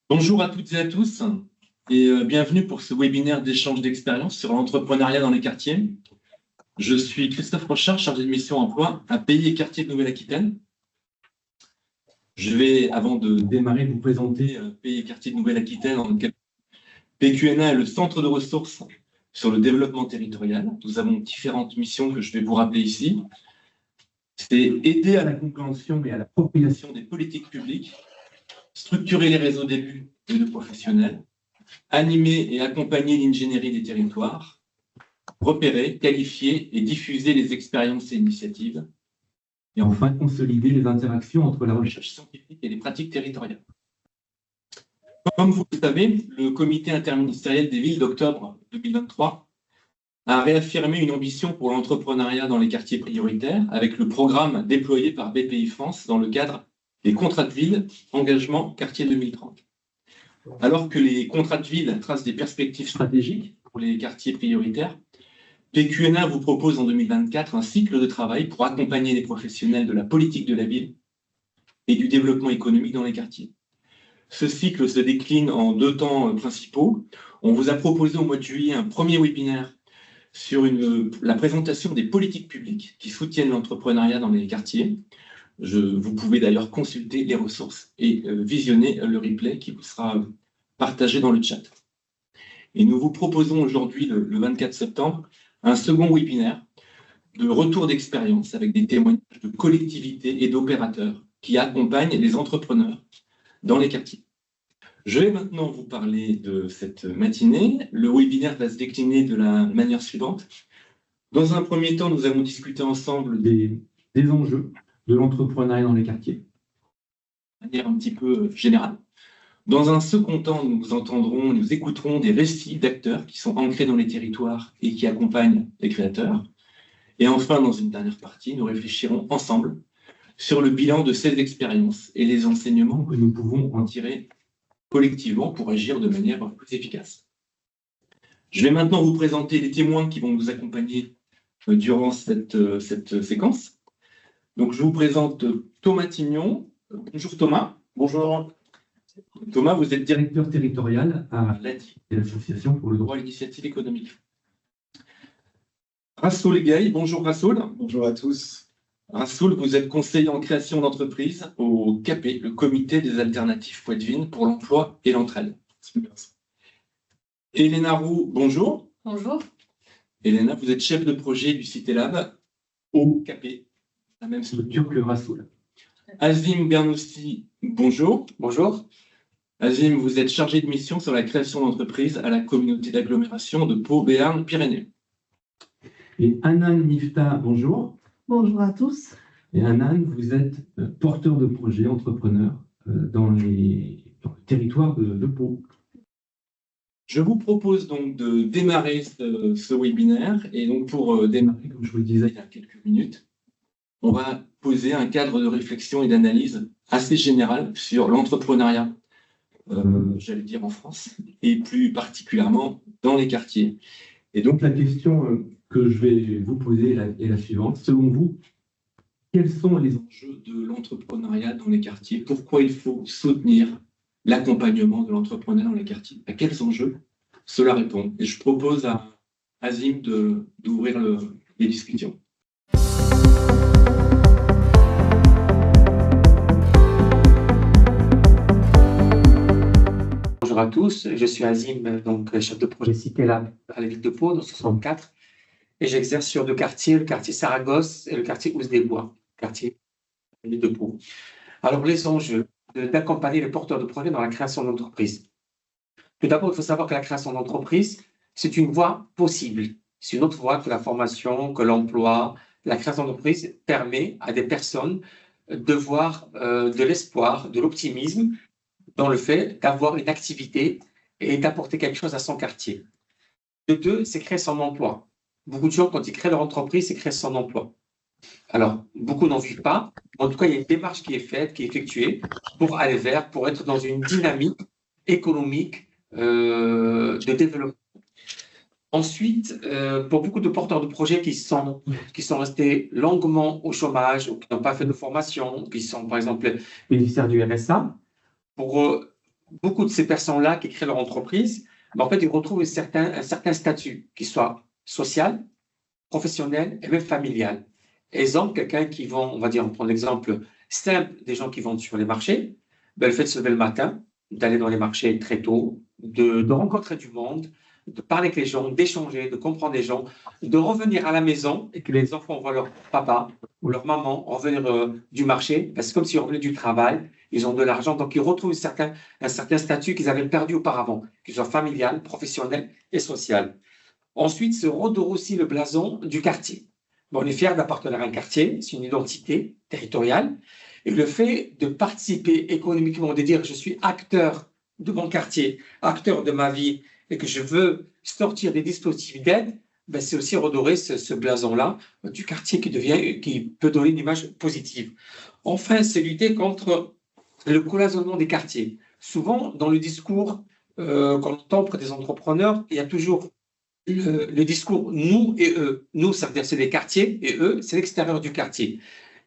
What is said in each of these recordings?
Bonjour à toutes et à tous et bienvenue pour ce webinaire d'échange d'expériences sur l'entrepreneuriat dans les quartiers. Je suis Christophe Rochard, chargé de mission emploi à Pays et Quartiers de Nouvelle-Aquitaine. Je vais, avant de démarrer, vous présenter Pays et Quartiers de Nouvelle-Aquitaine, dans lequel PQNA est le centre de ressources sur le développement territorial. Nous avons différentes missions que je vais vous rappeler ici. C'est aider à la compréhension et à l'appropriation des politiques publiques, structurer les réseaux d'élus et de professionnels, animer et accompagner l'ingénierie des territoires, repérer, qualifier et diffuser les expériences et initiatives, et enfin consolider les interactions entre la recherche scientifique et les pratiques territoriales. Comme vous le savez, le comité interministériel des villes d'octobre 2023 a réaffirmé une ambition pour l'entrepreneuriat dans les quartiers prioritaires avec le programme déployé par BPI France dans le cadre des contrats de ville Engagement Quartier 2030. Alors que les contrats de ville tracent des perspectives stratégiques pour les quartiers prioritaires, PQNA vous propose en 2024 un cycle de travail pour accompagner les professionnels de la politique de la ville et du développement économique dans les quartiers. Ce cycle se décline en 2 temps principaux. On vous a proposé au mois de juillet un premier webinaire sur la présentation des politiques publiques qui soutiennent l'entrepreneuriat dans les quartiers. Vous pouvez d'ailleurs consulter les ressources et visionner le replay qui vous sera partagé dans le chat. Et nous vous proposons aujourd'hui, le 24 septembre, un second webinaire de retour d'expérience avec des témoignages de collectivités et d'opérateurs qui accompagnent les entrepreneurs dans les quartiers. Je vais maintenant vous parler de cette matinée. Le webinaire va se décliner de la manière suivante. Dans un premier temps, nous allons discuter ensemble des enjeux de l'entrepreneuriat dans les quartiers, de manière un petit peu générale. Dans un second temps, nous écouterons des récits d'acteurs qui sont ancrés dans les territoires et qui accompagnent les créateurs. Et enfin, dans une dernière partie, nous réfléchirons ensemble sur le bilan de ces expériences et les enseignements que nous pouvons en tirer collectivement pour agir de manière plus efficace. Je vais maintenant vous présenter les témoins qui vont nous accompagner durant cette séquence. Donc, je vous présente Thomas Tignon. Bonjour Thomas. Bonjour. Thomas, vous êtes directeur territorial à l'ADI, l'Association pour le droit à l'initiative économique. Rassoul Gay, bonjour Rassoul. Bonjour à tous. Rassoul, vous êtes conseiller en création d'entreprise au CAPE, le Comité des alternatives Poitevine pour l'emploi et l'entraide. Elena Roux, bonjour. Bonjour. Elena, vous êtes chef de projet du CitéLab au CAPE, la même structure que Rassoul. Azim Bernoussi, bonjour. Bonjour. Azim, vous êtes chargé de mission sur la création d'entreprises à la communauté d'agglomération de Pau-Béarn-Pyrénées. Et Anan Nifta, bonjour. Bonjour à tous. Et Anan, vous êtes porteur de projet, entrepreneur dans le territoire de Pau. Je vous propose donc de démarrer ce webinaire. Et donc pour démarrer, comme je vous le disais il y a quelques minutes, on va poser un cadre de réflexion et d'analyse assez général sur l'entrepreneuriat, j'allais dire en France, et plus particulièrement dans les quartiers. Et donc la question que je vais vous poser est la suivante. Selon vous, quels sont les enjeux de l'entrepreneuriat dans les quartiers? Pourquoi il faut soutenir l'accompagnement de l'entrepreneuriat dans les quartiers? À quels enjeux cela répond? Et je propose à Azim d'ouvrir les discussions. Bonjour à tous, je suis Azim, donc chef de projet CitéLab à la ville de Pau, dans 64, et j'exerce sur 2 quartiers, le quartier Saragosse et le quartier Ouse-des-Bois, quartier de la ville de Pau. Alors, les enjeux d'accompagner les porteurs de projets dans la création d'entreprises. Tout d'abord, il faut savoir que la création d'entreprise, c'est une voie possible. C'est une autre voie que la formation, que l'emploi. La création d'entreprise permet à des personnes de voir de l'espoir, de l'optimisme, dans le fait d'avoir une activité et d'apporter quelque chose à son quartier. De 2, c'est créer son emploi. Beaucoup de gens, quand ils créent leur entreprise, c'est créer son emploi. Alors, beaucoup n'en vivent pas. En tout cas, il y a une démarche qui est faite, qui est effectuée pour aller vers, pour être dans une dynamique économique de développement. Ensuite, pour beaucoup de porteurs de projets qui sont restés longuement au chômage ou qui n'ont pas fait de formation, qui sont par exemple bénéficiaires du RSA, pour beaucoup de ces personnes-là qui créent leur entreprise, mais en fait, ils retrouvent un certain statut, qui soit social, professionnel et même familial. Exemple, quelqu'un qui vend, on va dire, on prend l'exemple simple des gens qui vendent sur les marchés, ben, le fait de se lever le matin, d'aller dans les marchés très tôt, de rencontrer du monde, de parler avec les gens, d'échanger, de comprendre les gens, de revenir à la maison et que les enfants voient leur papa ou leur maman revenir du marché, ben, c'est comme s'ils revenaient du travail, ils ont de l'argent, donc ils retrouvent un certain statut qu'ils avaient perdu auparavant, qu'il soit familial, professionnel et social. Ensuite, se redore aussi le blason du quartier. Bon, on est fier d'appartenir à un quartier, c'est une identité territoriale. Et le fait de participer économiquement, de dire je suis acteur de mon quartier, acteur de ma vie, et que je veux sortir des dispositifs d'aide, ben c'est aussi redorer ce blason-là du quartier qui peut donner une image positive. Enfin, c'est lutter contre le cloisonnement des quartiers. Souvent, dans le discours qu'on entend auprès des entrepreneurs, il y a toujours le discours nous et eux. Nous, ça veut dire c'est des quartiers et eux, c'est l'extérieur du quartier.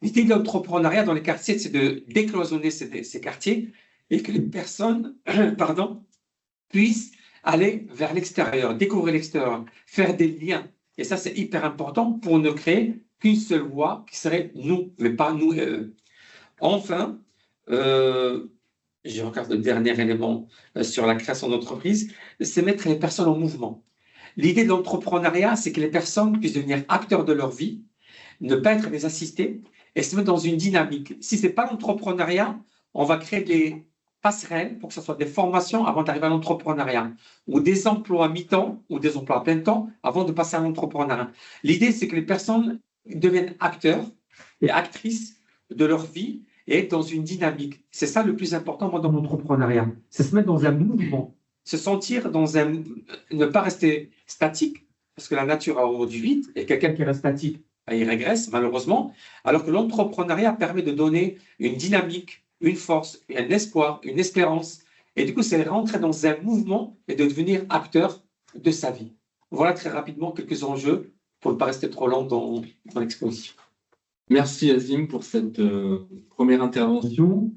L'idée de l'entrepreneuriat dans les quartiers, c'est de décloisonner ces quartiers et que les personnes pardon, puissent aller vers l'extérieur, découvrir l'extérieur, faire des liens. Et ça, c'est hyper important pour ne créer qu'une seule voie qui serait nous, mais pas nous et eux. Enfin, je regarde le dernier élément sur la création d'entreprise, c'est mettre les personnes en mouvement. L'idée de l'entrepreneuriat, c'est que les personnes puissent devenir acteurs de leur vie, ne pas être des assistés et se mettre dans une dynamique. Si ce n'est pas l'entrepreneuriat, on va créer des passerelles pour que ce soit des formations avant d'arriver à l'entrepreneuriat, ou des emplois à mi-temps ou des emplois à plein temps avant de passer à l'entrepreneuriat. L'idée, c'est que les personnes deviennent acteurs et actrices de leur vie et être dans une dynamique. C'est ça le plus important moi, dans l'entrepreneuriat. C'est se mettre dans un mouvement, se sentir dans un... ne pas rester statique, parce que la nature a horreur du vide, et quelqu'un qui reste statique, il régresse malheureusement, alors que l'entrepreneuriat permet de donner une dynamique, une force, un espoir, une espérance, et du coup c'est rentrer dans un mouvement et de devenir acteur de sa vie. Voilà très rapidement quelques enjeux pour ne pas rester trop lent dans l'exposition. Merci Azim pour cette première intervention.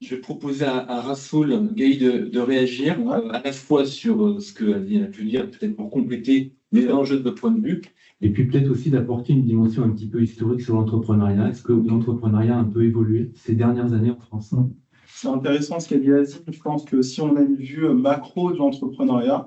Je vais proposer à Rassoul Gaï de réagir à la fois sur ce que Azim a pu dire, peut-être pour compléter les enjeux de votre point de vue, et puis peut-être aussi d'apporter une dimension un petit peu historique sur l'entrepreneuriat. Est-ce que l'entrepreneuriat a un peu évolué ces dernières années en France? C'est intéressant ce qu'a dit Azim. Je pense que si on a une vue macro de l'entrepreneuriat,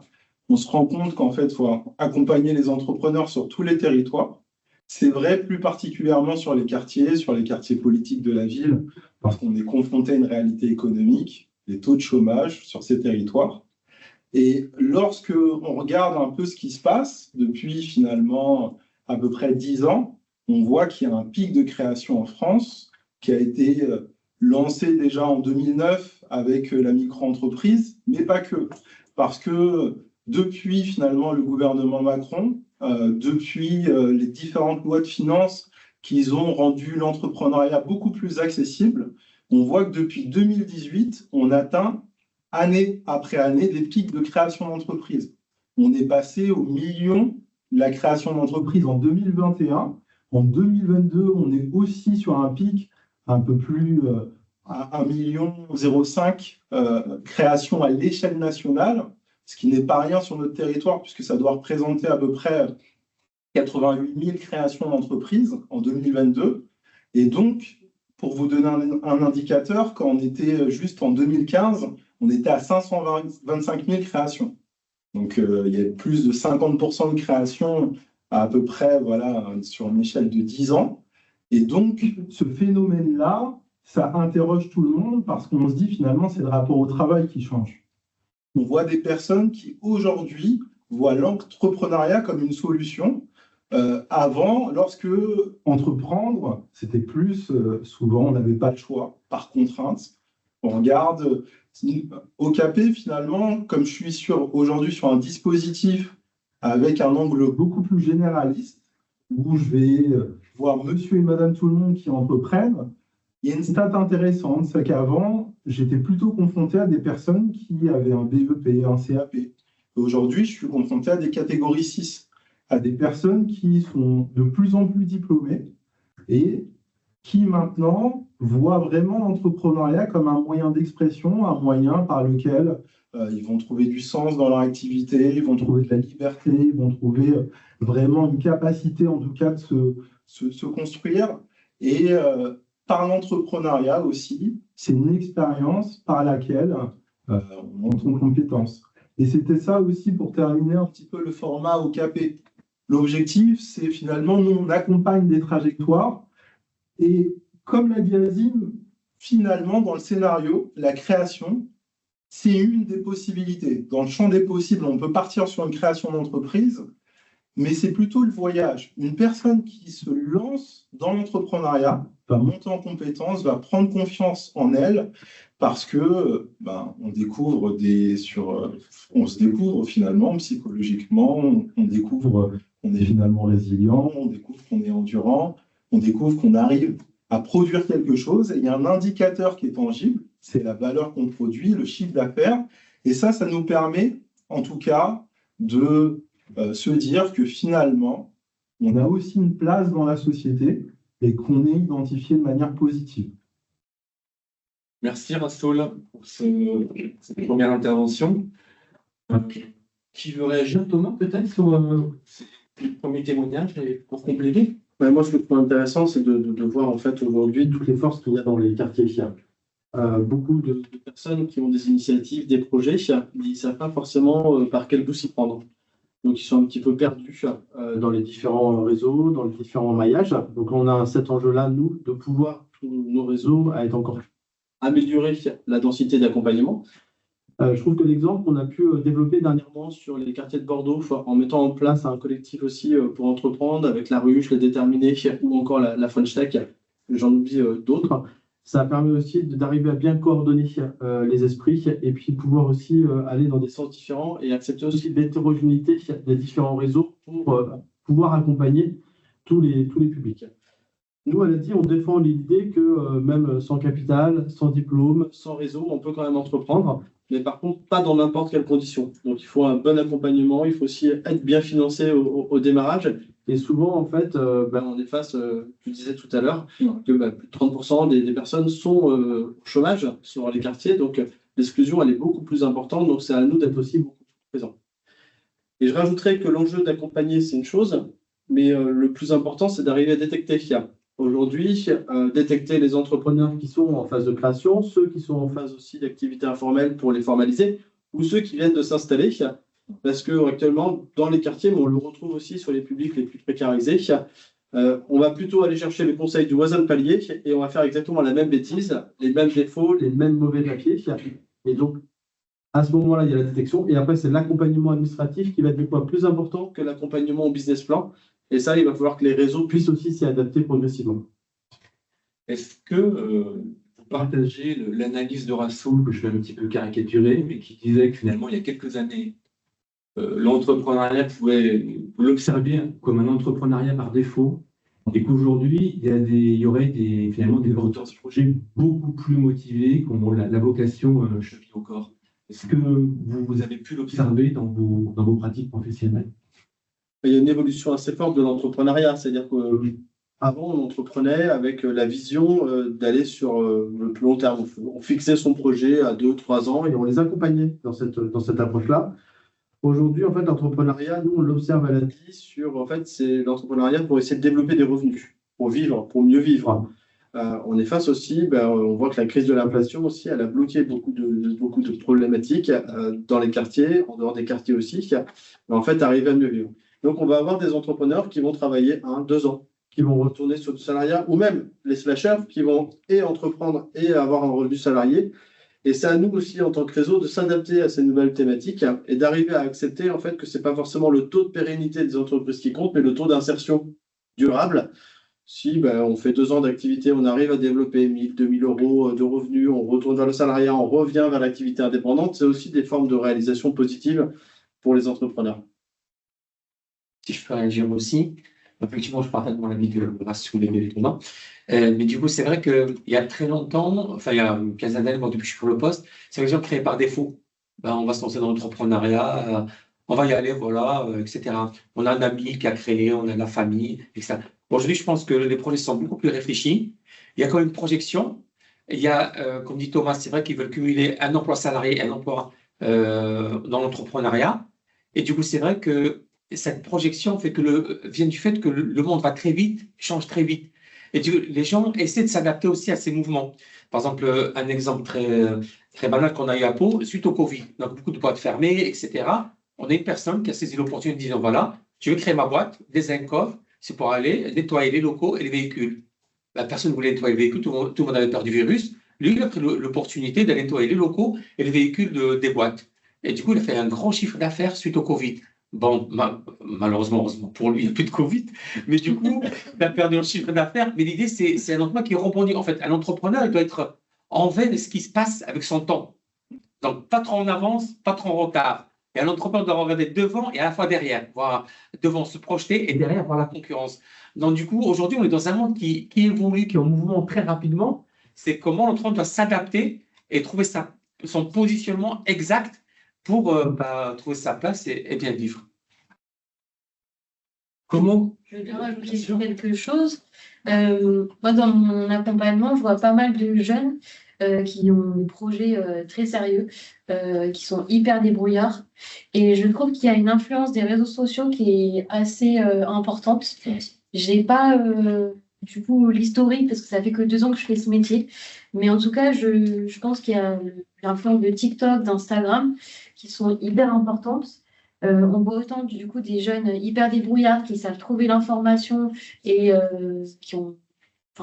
on se rend compte qu'en fait, il faut accompagner les entrepreneurs sur tous les territoires. C'est vrai plus particulièrement sur les quartiers politiques de la ville, parce qu'on est confronté à une réalité économique, les taux de chômage sur ces territoires. Et lorsque on regarde un peu ce qui se passe depuis finalement à peu près 10 ans, on voit qu'il y a un pic de création en France qui a été lancé déjà en 2009 avec la micro-entreprise, mais pas que. Parce que depuis finalement le gouvernement Macron, depuis les différentes lois de finances qui ont rendu l'entrepreneuriat beaucoup plus accessible, on voit que depuis 2018, on atteint année après année des pics de création d'entreprises. On est passé au million de la création d'entreprises en 2021. En 2022, on est aussi sur un pic un peu plus à 1,05 million créations à l'échelle nationale, ce qui n'est pas rien sur notre territoire, puisque ça doit représenter à peu près 88 000 créations d'entreprises en 2022. Et donc, pour vous donner un indicateur, quand on était juste en 2015, on était à 525 000 créations. Donc, il y a plus de 50% de créations à peu près voilà, sur une échelle de 10 ans. Et donc, ce phénomène-là, ça interroge tout le monde parce qu'on se dit finalement, c'est le rapport au travail qui change. On voit des personnes qui, aujourd'hui, voient l'entrepreneuriat comme une solution. Avant, lorsque entreprendre, c'était plus, souvent, on n'avait pas le choix, par contrainte. On regarde OKP, finalement, comme je suis aujourd'hui sur un dispositif avec un angle beaucoup plus généraliste, où je vais voir monsieur et madame tout le monde qui entreprennent, il y a une stat intéressante, c'est qu'avant, j'étais plutôt confronté à des personnes qui avaient un BEP, un CAP. Aujourd'hui, je suis confronté à des catégories 6, à des personnes qui sont de plus en plus diplômées et qui maintenant voient vraiment l'entrepreneuriat comme un moyen d'expression, un moyen par lequel ils vont trouver du sens dans leur activité, ils vont trouver de la liberté, ils vont trouver vraiment une capacité en tout cas de se construire. Et par l'entrepreneuriat aussi, c'est une expérience par laquelle on monte en compétences. Et c'était ça aussi pour terminer un petit peu le format OKP. L'objectif, c'est finalement, nous, on accompagne des trajectoires. Et comme l'a dit Azim, finalement, dans le scénario, la création, c'est une des possibilités. Dans le champ des possibles, on peut partir sur une création d'entreprise, mais c'est plutôt le voyage. Une personne qui se lance dans l'entrepreneuriat va monter en compétence, va prendre confiance en elle, parce que on se découvre finalement psychologiquement, on découvre qu'on est finalement résilient, on découvre qu'on est endurant, on découvre qu'on arrive à produire quelque chose, et il y a un indicateur qui est tangible, c'est la valeur qu'on produit, le chiffre d'affaires, et ça nous permet en tout cas de se dire que finalement, on a aussi une place dans la société et qu'on est identifié de manière positive. Merci Rassoul pour cette première intervention. Qui veut réagir, Thomas, peut-être, sur ces premiers témoignages et pour compléter? Moi, ce que je trouve intéressant, c'est de voir en fait aujourd'hui toutes les forces qu'il y a dans les quartiers FIA. Beaucoup de personnes qui ont des initiatives, des projets, ils ne savent pas forcément par quel bout s'y prendre. Donc, ils sont un petit peu perdus dans les différents réseaux, dans les différents maillages. Donc, on a cet enjeu-là, nous, de pouvoir, tous nos réseaux, à être encore améliorer la densité d'accompagnement. Je trouve que l'exemple qu'on a pu développer dernièrement sur les quartiers de Bordeaux, en mettant en place un collectif aussi pour entreprendre, avec la Ruche, les Déterminés ou encore la French Tech, j'en oublie d'autres, ça permet aussi d'arriver à bien coordonner les esprits et puis pouvoir aussi aller dans des sens différents et accepter aussi l'hétérogénéité des différents réseaux pour pouvoir accompagner tous les publics. Nous, à l'ADI, on défend l'idée que même sans capital, sans diplôme, sans réseau, on peut quand même entreprendre, mais par contre, pas dans n'importe quelles conditions. Donc, il faut un bon accompagnement, il faut aussi être bien financé au démarrage. Et souvent, en fait, on est face, tu disais tout à l'heure, que plus de 30% des personnes sont au chômage sur les quartiers. Donc, l'exclusion, elle est beaucoup plus importante. Donc, c'est à nous d'être aussi beaucoup plus présents. Et je rajouterais que l'enjeu d'accompagner, c'est une chose, mais le plus important, c'est d'arriver à détecter aujourd'hui, détecter les entrepreneurs qui sont en phase de création, ceux qui sont en phase aussi d'activité informelle pour les formaliser, ou ceux qui viennent de s'installer, parce qu'actuellement, dans les quartiers, mais on le retrouve aussi sur les publics les plus précarisés, on va plutôt aller chercher les conseils du voisin de palier et on va faire exactement la même bêtise, les mêmes défauts, les mêmes mauvais papiers. Et donc, à ce moment-là, il y a la détection, et après, c'est l'accompagnement administratif qui va être des fois plus important que l'accompagnement au business plan. Et ça, il va falloir que les réseaux puissent aussi s'y adapter progressivement. Est-ce que vous partagez l'analyse de Rassoul, que je vais un petit peu caricaturer, mais qui disait que finalement, il y a quelques années, l'entrepreneuriat vous l'observiez comme un entrepreneuriat par défaut, et qu'aujourd'hui, il y aurait finalement des porteurs de projets beaucoup plus motivés, qui ont la vocation cheville au corps. Est-ce que vous avez pu l'observer dans vos pratiques professionnelles? Il y a une évolution assez forte de l'entrepreneuriat, c'est-à-dire qu'avant, on entreprenait avec la vision d'aller sur le plus long terme. On fixait son projet à 2-3 ans et on les accompagnait dans cette approche-là. Aujourd'hui, en fait, l'entrepreneuriat, nous, on l'observe à l'ADI c'est l'entrepreneuriat pour essayer de développer des revenus, pour vivre, pour mieux vivre. On est face aussi, on voit que la crise de l'inflation aussi, elle a bloqué beaucoup de problématiques dans les quartiers, en dehors des quartiers aussi, mais en fait, arriver à mieux vivre. Donc, on va avoir des entrepreneurs qui vont travailler 1-2 ans, qui vont retourner sur du salariat, ou même les slashers qui vont et entreprendre et avoir un revenu salarié. Et c'est à nous aussi, en tant que réseau, de s'adapter à ces nouvelles thématiques et d'arriver à accepter en fait que ce n'est pas forcément le taux de pérennité des entreprises qui compte, mais le taux d'insertion durable. Si on fait 2 ans d'activité, on arrive à développer 1 000, 2 000 euros de revenus, on retourne vers le salariat, on revient vers l'activité indépendante, c'est aussi des formes de réalisation positive pour les entrepreneurs. Si je peux réagir aussi, effectivement, je partage mon avis de Rassoul et Thomas. Mais du coup, c'est vrai qu'il y a très longtemps, il y a une quinzaine d'années, depuis que je suis sur le poste, c'est une vision créée par défaut. On va se lancer dans l'entrepreneuriat, on va y aller, voilà, etc. On a un ami qui a créé, on a de la famille, etc. Aujourd'hui, je pense que les projets sont beaucoup plus réfléchis. Il y a quand même une projection. Il y a, comme dit Thomas, c'est vrai qu'ils veulent cumuler un emploi salarié et un emploi dans l'entrepreneuriat. Et du coup, c'est vrai que cette projection vient du fait que le monde va très vite, change très vite. Et les gens essaient de s'adapter aussi à ces mouvements. Par exemple, un exemple très banal qu'on a eu à Pau, suite au Covid, donc beaucoup de boîtes fermées, etc. On a une personne qui a saisi l'opportunité de dire, voilà, je veux créer ma boîte, Design Cove, c'est pour aller nettoyer les locaux et les véhicules. La personne voulait nettoyer le véhicule, tout le monde avait peur du virus. Lui, il a pris l'opportunité d'aller nettoyer les locaux et les véhicules des boîtes. Et du coup, il a fait un grand chiffre d'affaires suite au Covid. Bon, malheureusement, heureusement pour lui, il n'y a plus de Covid. Mais du coup, il a perdu un chiffre d'affaires. Mais l'idée, c'est un emploi qui rebondit. En fait, un entrepreneur, il doit être en veille de ce qui se passe avec son temps. Donc, pas trop en avance, pas trop en retard. Et un entrepreneur doit regarder devant et à la fois derrière, voir devant se projeter et derrière voir la concurrence. Donc, du coup, aujourd'hui, on est dans un monde qui évolue, qui est en mouvement très rapidement. C'est comment l'entrepreneur doit s'adapter et trouver son positionnement exact pour trouver sa place et bien vivre. Comment? Je veux bien rajouter quelque chose. Moi, dans mon accompagnement, je vois pas mal de jeunes qui ont des projets très sérieux, qui sont hyper débrouillards. Et je trouve qu'il y a une influence des réseaux sociaux qui est assez importante. J'ai pas du coup l'historique parce que ça fait que 2 ans que je fais ce métier. Mais en tout cas, je pense qu'il y a l'influence de TikTok, d'Instagram qui sont hyper importantes. On voit autant du coup des jeunes hyper débrouillards qui savent trouver l'information et qui ont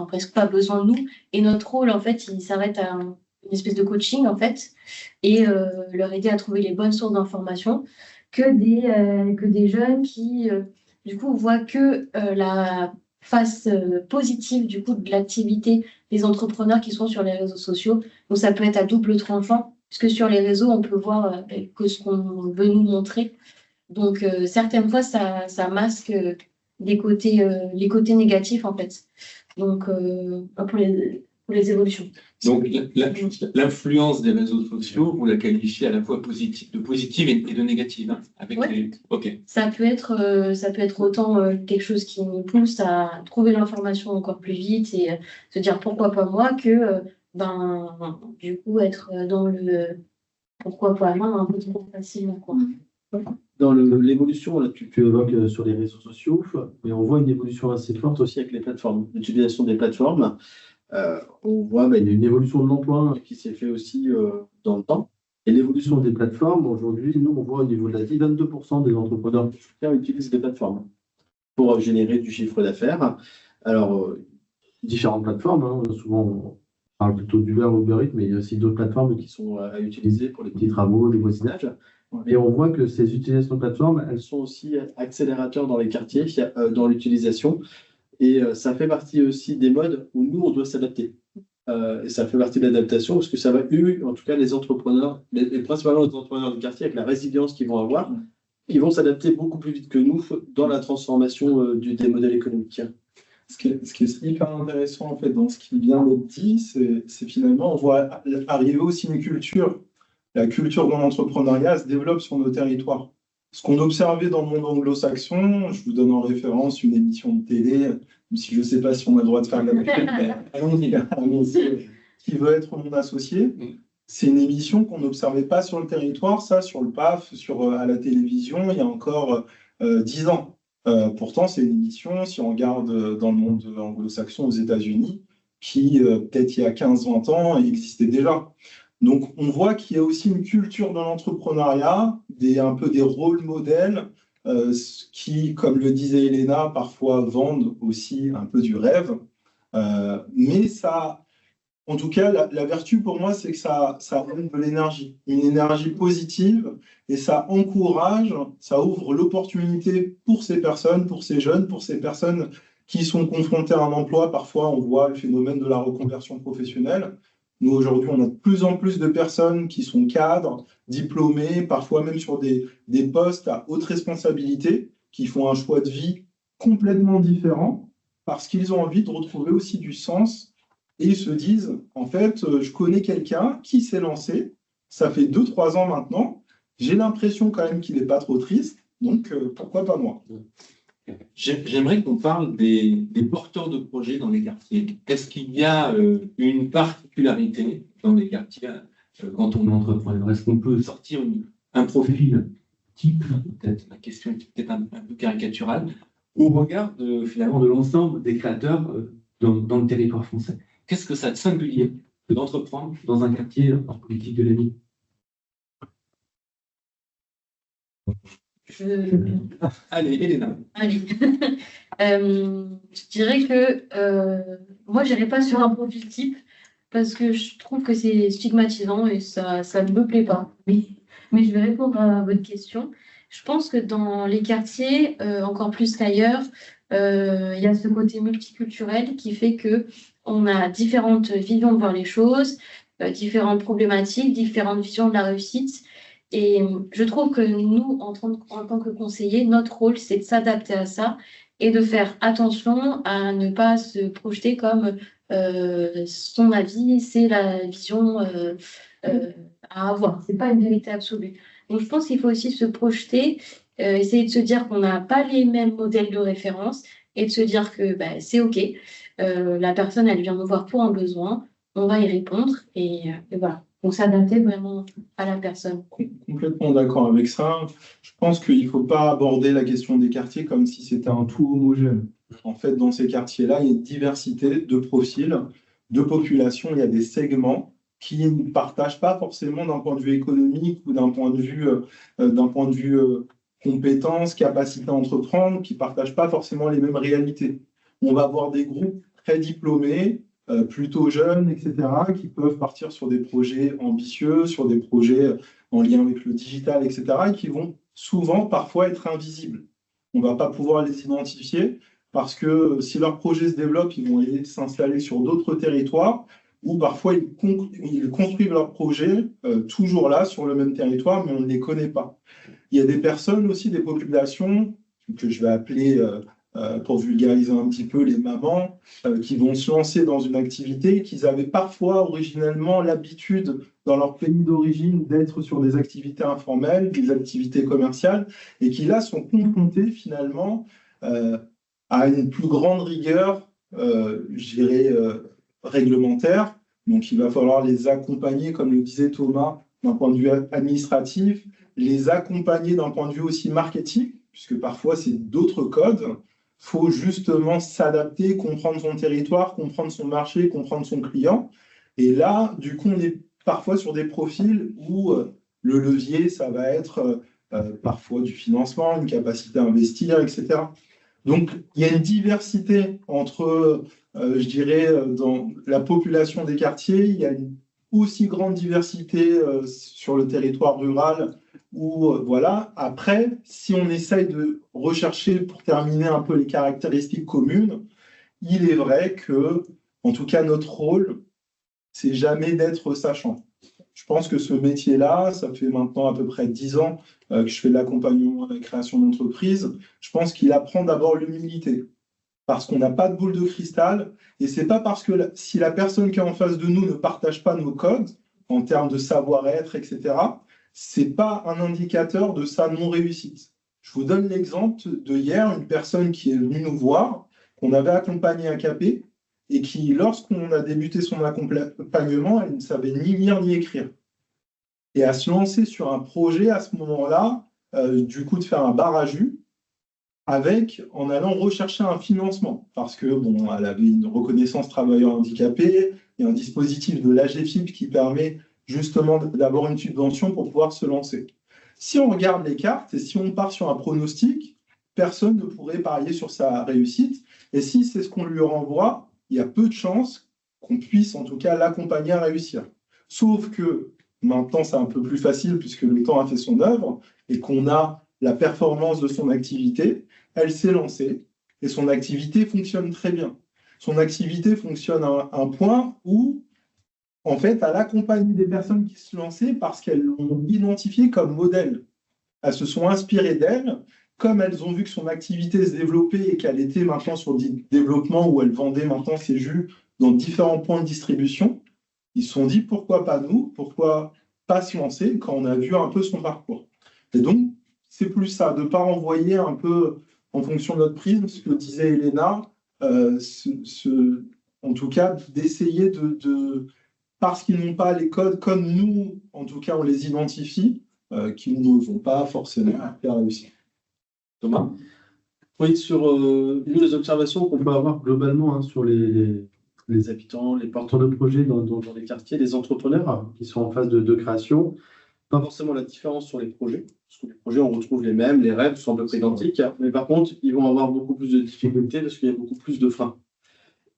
presque pas besoin de nous. Et notre rôle, en fait, il s'arrête à une espèce de coaching, en fait, et leur aider à trouver les bonnes sources d'information que des jeunes qui, du coup, voient que la face positive du coup de l'activité des entrepreneurs qui sont sur les réseaux sociaux. Donc ça peut être à double tranchant, puisque sur les réseaux, on peut voir que ce qu'on veut nous montrer. Donc certaines fois, ça masque les côtés négatifs, en fait. Donc pour les évolutions. Donc l'influence des réseaux sociaux, vous la qualifiez à la fois de positive et de négative, hein, avec Ouais. Ok. Ça peut être autant quelque chose qui nous pousse à trouver l'information encore plus vite et se dire pourquoi pas moi que du coup être dans le pourquoi pas moi un peu trop facilement, quoi. Dans l'évolution, là, tu évoques sur les réseaux sociaux, mais on voit une évolution assez forte aussi avec les plateformes, l'utilisation des plateformes. On voit il y a une évolution de l'emploi qui s'est fait aussi dans le temps. Et l'évolution des plateformes, aujourd'hui, nous, on voit au niveau de la vie, 22% des entrepreneurs utilisent des plateformes pour générer du chiffre d'affaires. Alors, différentes plateformes, hein, souvent on parle plutôt d'Uber ou Uber Eats, mais il y a aussi d'autres plateformes qui sont à utiliser pour les petits travaux, le voisinage. Et on voit que ces utilisations de plateformes, elles sont aussi accélérateurs dans les quartiers, dans l'utilisation. Et ça fait partie aussi des modes où nous, on doit s'adapter. Et ça fait partie de l'adaptation parce que ça va, en tout cas, les entrepreneurs, et principalement les entrepreneurs de quartier, avec la résilience qu'ils vont avoir, ils vont s'adapter beaucoup plus vite que nous dans la transformation des modèles économiques. Ce qui est hyper intéressant en fait dans ce qui vient d'être dit, c'est finalement on voit arriver aussi une culture. La culture de l'entrepreneuriat se développe sur nos territoires. Ce qu'on observait dans le monde anglo-saxon, je vous donne en référence une émission de télé, même si je ne sais pas si on a le droit de faire de la pub, mais allons-y, qui veut être mon associé. C'est une émission qu'on n'observait pas sur le territoire, ça, sur le PAF, à la télévision, il y a encore 10 ans. Pourtant, c'est une émission, si on regarde dans le monde anglo-saxon aux États-Unis, qui, peut-être il y a 15-20 ans, existait déjà. Donc, on voit qu'il y a aussi une culture de l'entrepreneuriat, un peu des rôles modèles qui, comme le disait Elena, parfois vendent aussi un peu du rêve. Mais ça, en tout cas, la vertu pour moi, c'est que ça donne de l'énergie, une énergie positive, et ça encourage, ça ouvre l'opportunité pour ces personnes, pour ces jeunes, pour ces personnes qui sont confrontées à un emploi. Parfois, on voit le phénomène de la reconversion professionnelle. Nous, aujourd'hui, on a de plus en plus de personnes qui sont cadres, diplômés, parfois même sur des postes à haute responsabilité, qui font un choix de vie complètement différent, parce qu'ils ont envie de retrouver aussi du sens. Et ils se disent, en fait, je connais quelqu'un qui s'est lancé, ça fait 2-3 ans maintenant, J'ai l'impression quand même qu'il n'est pas trop triste, donc pourquoi pas moi? J'aimerais qu'on parle des porteurs de projets dans les quartiers. Est-ce qu'il y a une particularité dans les quartiers quand on entreprend? Est-ce qu'on peut sortir un profil type, peut-être, la question est peut-être un peu caricaturale, au regard finalement de l'ensemble des créateurs dans le territoire français? Qu'est-ce que ça a de singulier d'entreprendre dans un quartier en politique de la ville? Allez, Elena. Allez. Je dirais que moi, je n'irai pas sur un profil type parce que je trouve que c'est stigmatisant et ça ne me plaît pas. Mais je vais répondre à votre question. Je pense que dans les quartiers, encore plus qu'ailleurs, il y a ce côté multiculturel qui fait que on a différentes visions de voir les choses, différentes problématiques, différentes visions de la réussite. Et je trouve que nous, en tant que conseillers, notre rôle, c'est de s'adapter à ça et de faire attention à ne pas se projeter comme son avis, c'est la vision à avoir. C'est pas une vérité absolue. Donc, je pense qu'il faut aussi se projeter, essayer de se dire qu'on n'a pas les mêmes modèles de référence et de se dire que c'est OK. La personne, elle vient nous voir pour un besoin, on va y répondre et voilà. Donc, s'adapter vraiment à la personne. Complètement d'accord avec ça. Je pense qu'il ne faut pas aborder la question des quartiers comme si c'était un tout homogène. En fait, dans ces quartiers-là, il y a une diversité de profils, de populations, il y a des segments qui ne partagent pas forcément d'un point de vue économique ou d'un point de vue compétences, capacité à entreprendre, qui ne partagent pas forcément les mêmes réalités. On va avoir des groupes très diplômés, plutôt jeunes, etc., qui peuvent partir sur des projets ambitieux, sur des projets en lien avec le digital, etc., et qui vont souvent, parfois, être invisibles. On ne va pas pouvoir les identifier parce que si leur projet se développe, ils vont aller s'installer sur d'autres territoires ou parfois ils construisent leur projet toujours là, sur le même territoire, mais on ne les connaît pas. Il y a des personnes aussi, des populations que je vais appeler pour vulgariser un petit peu les mamans, qui vont se lancer dans une activité qu'ils avaient parfois originellement l'habitude dans leur pays d'origine d'être sur des activités informelles, des activités commerciales, et qui là sont confrontés finalement à une plus grande rigueur, je dirais, réglementaire. Donc il va falloir les accompagner, comme le disait Thomas, d'un point de vue administratif, les accompagner d'un point de vue aussi marketing, puisque parfois c'est d'autres codes. Il faut justement s'adapter, comprendre son territoire, comprendre son marché, comprendre son client. Et là, du coup, on est parfois sur des profils où le levier, ça va être parfois du financement, une capacité à investir, etc. Donc, il y a une diversité entre, je dirais, dans la population des quartiers, il y a une aussi grande diversité sur le territoire rural où, voilà. Après, si on essaye de rechercher, pour terminer un peu les caractéristiques communes, il est vrai que, en tout cas, notre rôle, c'est jamais d'être sachant. Je pense que ce métier-là, ça fait maintenant à peu près 10 ans que je fais de l'accompagnement à la création d'entreprise. Je pense qu'il apprend d'abord l'humilité, parce qu'on n'a pas de boule de cristal, et c'est pas parce que si la personne qui est en face de nous ne partage pas nos codes, en termes de savoir-être, etc., c'est pas un indicateur de sa non-réussite. Je vous donne l'exemple de hier, une personne qui est venue nous voir, qu'on avait accompagné à Capé, et qui, lorsqu'on a débuté son accompagnement, elle ne savait ni lire ni écrire. Et à se lancer sur un projet à ce moment-là, du coup de faire un bar à jus, en allant rechercher un financement, parce que bon, elle avait une reconnaissance travailleur handicapé et un dispositif de l'AGFIP qui permet justement d'avoir une subvention pour pouvoir se lancer. Si on regarde les cartes et si on part sur un pronostic, personne ne pourrait parier sur sa réussite. Et si c'est ce qu'on lui renvoie, il y a peu de chances qu'on puisse en tout cas l'accompagner à réussir. Sauf que maintenant, c'est un peu plus facile puisque le temps a fait son œuvre et qu'on a la performance de son activité. Elle s'est lancée et son activité fonctionne très bien. Son activité fonctionne à un point où, en fait, elle accompagne des personnes qui se lançaient parce qu'elles l'ont identifiée comme modèle. Elles se sont inspirées d'elle, comme elles ont vu que son activité se développait et qu'elle était maintenant sur des développements où elle vendait maintenant ses jus dans différents points de distribution. Ils se sont dit pourquoi pas nous, pourquoi pas se lancer quand on a vu un peu son parcours. Et donc, c'est plus ça, de ne pas renvoyer un peu en fonction de notre prisme, ce que disait Elena, en tout cas, d'essayer parce qu'ils n'ont pas les codes comme nous, en tout cas, on les identifie, qu'ils ne vont pas forcément faire réussir. Thomas? Oui, sur nous, les observations qu'on peut avoir globalement hein, sur les habitants, les porteurs de projets dans les quartiers, les entrepreneurs qui sont en phase de création, pas forcément la différence sur les projets, parce que les projets, on retrouve les mêmes, les rêves sont à peu près identiques, mais par contre, ils vont avoir beaucoup plus de difficultés parce qu'il y a beaucoup plus de freins.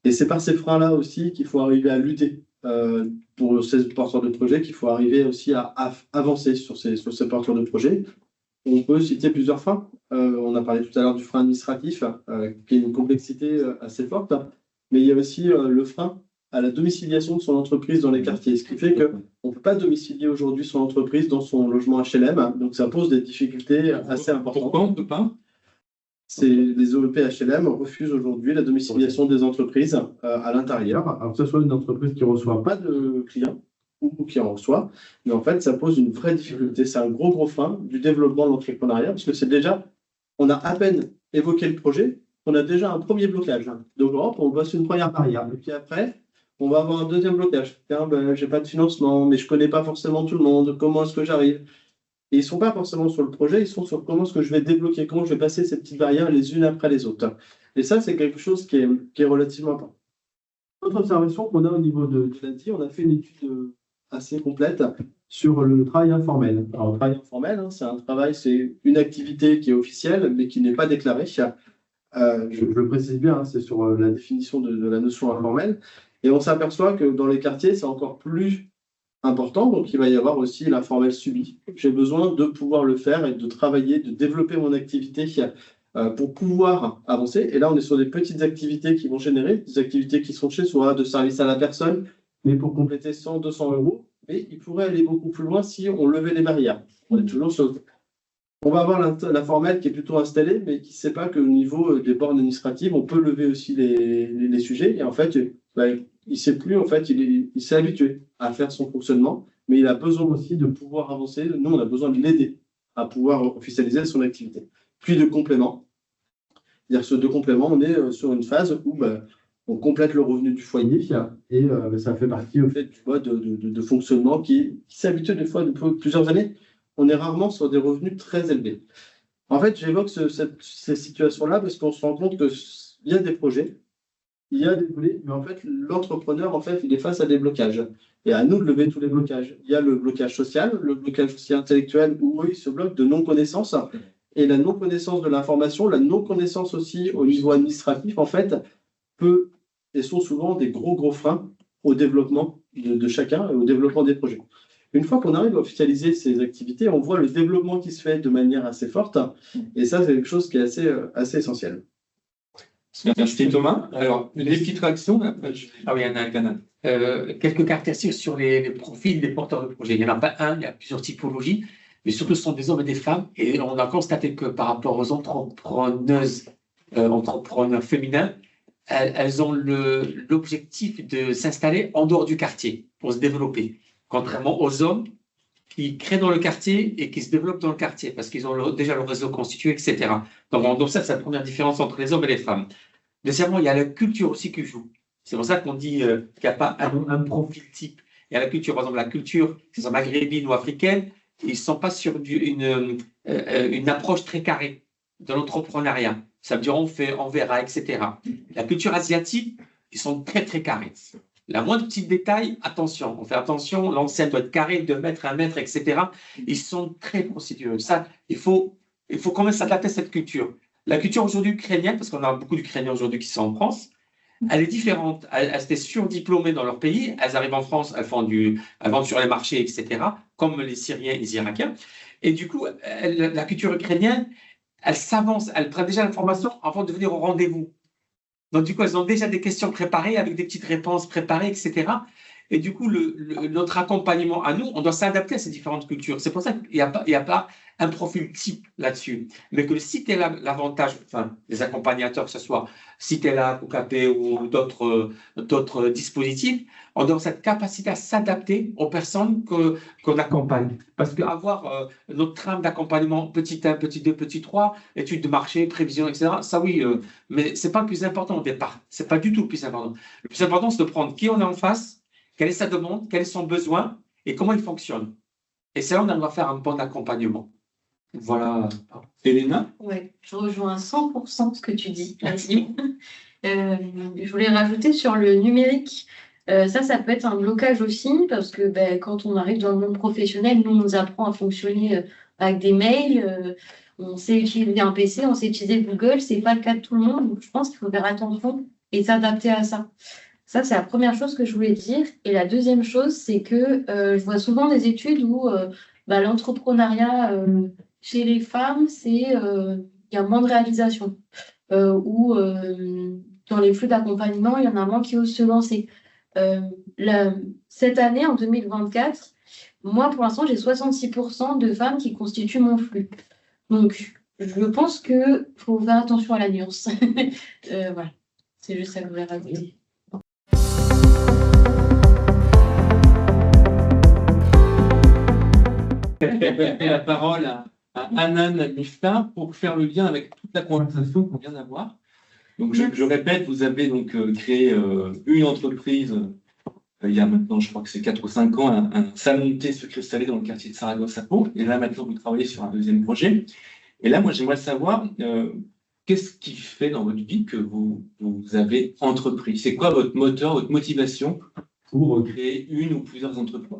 Et c'est par ces freins-là aussi qu'il faut arriver à lutter pour ces porteurs de projets, qu'il faut arriver aussi à avancer sur ces porteurs de projets. On peut citer plusieurs freins. On a parlé tout à l'heure du frein administratif, qui est une complexité assez forte, mais il y a aussi le frein à la domiciliation de son entreprise dans les quartiers, ce qui fait qu'on ne peut pas domicilier aujourd'hui son entreprise dans son logement HLM, donc ça pose des difficultés assez importantes. Pourquoi on ne peut pas? Les OEP HLM refusent aujourd'hui la domiciliation des entreprises à l'intérieur, alors que ce soit une entreprise qui ne reçoit pas de clients ou qui en reçoit, mais en fait ça pose une vraie difficulté, c'est un gros frein du développement de l'entrepreneuriat, parce que c'est déjà, on a à peine évoqué le projet, on a déjà un premier blocage. Donc on passe une première barrière, et puis après, on va avoir un deuxième blocage. Tiens, j'ai pas de financement, mais je connais pas forcément tout le monde, comment est-ce que j'arrive? Et ils ne sont pas forcément sur le projet, ils sont sur comment est-ce que je vais débloquer, comment je vais passer ces petites barrières les unes après les autres. Et ça, c'est quelque chose qui est relativement important. Autre observation qu'on a au niveau de l'ANTI, on a fait une étude assez complète sur le travail informel. Alors, le travail informel, c'est une activité qui est officielle, mais qui n'est pas déclarée. Je le précise bien, c'est sur la définition de la notion informelle. Et on s'aperçoit que dans les quartiers, c'est encore plus important, donc il va y avoir aussi l'informel subi. J'ai besoin de pouvoir le faire et de travailler, de développer mon activité pour pouvoir avancer. Et là, on est sur des petites activités qui vont générer, des activités qui sont chez soi, de service à la personne, mais pour compléter 100, 200 euros. Mais il pourrait aller beaucoup plus loin si on levait les barrières. On est toujours sur... On va avoir l'informel qui est plutôt installé, mais qui ne sait pas qu'au niveau des bornes administratives, on peut lever aussi les sujets. Et en fait, il ne sait plus, en fait, il s'est habitué à faire son fonctionnement, mais il a besoin aussi de pouvoir avancer. Nous, on a besoin de l'aider à pouvoir officialiser son activité. Puis de complément. C'est-à-dire que ce de complément, on est sur une phase où on complète le revenu du foyer et ça fait partie au fait du mode de fonctionnement qui s'est habitué des fois depuis plusieurs années. On est rarement sur des revenus très élevés. En fait, j'évoque ces situations-là parce qu'on se rend compte qu'il y a des projets, il y a des volets, mais en fait, l'entrepreneur, en fait, il est face à des blocages. Et à nous de lever tous les blocages. Il y a le blocage social, le blocage aussi intellectuel, où il se bloque de non-connaissance. Et la non-connaissance de l'information, la non-connaissance aussi au niveau administratif, en fait, peut et sont souvent des gros freins au développement de chacun et au développement des projets. Une fois qu'on arrive à officialiser ces activités, on voit le développement qui se fait de manière assez forte. Et ça, c'est quelque chose qui est assez essentiel. Merci Thomas. Alors, des petites réactions. Ah oui, il y en a un canal. Quelques caractéristiques sur les profils des porteurs de projets. Il n'y en a pas un, il y a plusieurs typologies, mais surtout ce sont des hommes et des femmes. Et on a constaté que par rapport aux entrepreneurs féminins, elles ont l'objectif de s'installer en dehors du quartier pour se développer, contrairement aux hommes qui créent dans le quartier et qui se développent dans le quartier parce qu'ils ont déjà le réseau constitué, etc. Donc ça, c'est la première différence entre les hommes et les femmes. Deuxièmement, il y a la culture aussi qui joue. C'est pour ça qu'on dit qu'il n'y a pas un profil type. Il y a la culture, par exemple, la culture, que ce soit maghrébine ou africaine, ils ne sont pas sur une approche très carrée de l'entrepreneuriat. Ça veut dire on verra, etc. La culture asiatique, ils sont très carrés. La moindre petit détail, attention, on fait attention, l'enseigne doit être carrée, 2 mètres, 1 mètre, etc. Ils sont très procédureux. Ça, il faut quand même s'adapter à cette culture. La culture aujourd'hui ukrainienne, parce qu'on a beaucoup d'Ukrainiens aujourd'hui qui sont en France, elle est différente. Elles étaient surdiplômées dans leur pays, elles arrivent en France, elles vendent sur les marchés, etc., comme les Syriens et les Irakiens. Et du coup, la culture ukrainienne, elle s'avance, elle prend déjà l'information avant de venir au rendez-vous. Donc, du coup, elles ont déjà des questions préparées avec des petites réponses préparées, etc. Et du coup, notre accompagnement à nous, on doit s'adapter à ces différentes cultures. C'est pour ça qu'il n'y a pas un profil type là-dessus. Mais que si tu es l'avantage, enfin, les accompagnateurs, que ce soit Citella, Capé ou d'autres dispositifs, on doit avoir cette capacité à s'adapter aux personnes qu'on accompagne. Parce qu'avoir notre trame d'accompagnement petit 1, petit 2, petit 3, études de marché, prévision, etc., ça oui, mais ce n'est pas le plus important au départ. Ce n'est pas du tout le plus important. Le plus important, c'est de prendre qui on est en face, quelle est sa demande, quel est son besoin et comment il fonctionne. Et c'est là où on doit faire un bon accompagnement. Voilà. Elena? Ouais, je rejoins 100% ce que tu dis, Azim. Je voulais rajouter sur le numérique. Ça peut être un blocage aussi parce que quand on arrive dans le monde professionnel, nous, on nous apprend à fonctionner avec des mails. On sait utiliser un PC, on sait utiliser Google. C'est pas le cas de tout le monde. Donc, je pense qu'il faut faire attention et s'adapter à ça. Ça, c'est la première chose que je voulais dire. Et la deuxième chose, c'est que je vois souvent des études où l'entrepreneuriat chez les femmes, il y a moins de réalisation. Ou dans les flux d'accompagnement, il y en a moins qui osent se lancer. Cette année, en 2024, moi, pour l'instant, j'ai 66% de femmes qui constituent mon flux. Donc, je pense qu'il faut faire attention à la nuance. Voilà, c'est juste ça que je voulais rajouter. La parole à Hanan Mifta pour faire le lien avec toute la conversation qu'on vient d'avoir. Donc, je répète, vous avez donc créé une entreprise il y a maintenant, je crois que c'est 4 ou 5 ans, un salon de thé se cristallisé dans le quartier de Saragosse à Pau. Et là, maintenant, vous travaillez sur un deuxième projet. Et là, moi, j'aimerais savoir qu'est-ce qui fait dans votre vie que vous avez entrepris? C'est quoi votre moteur, votre motivation pour créer une ou plusieurs entreprises?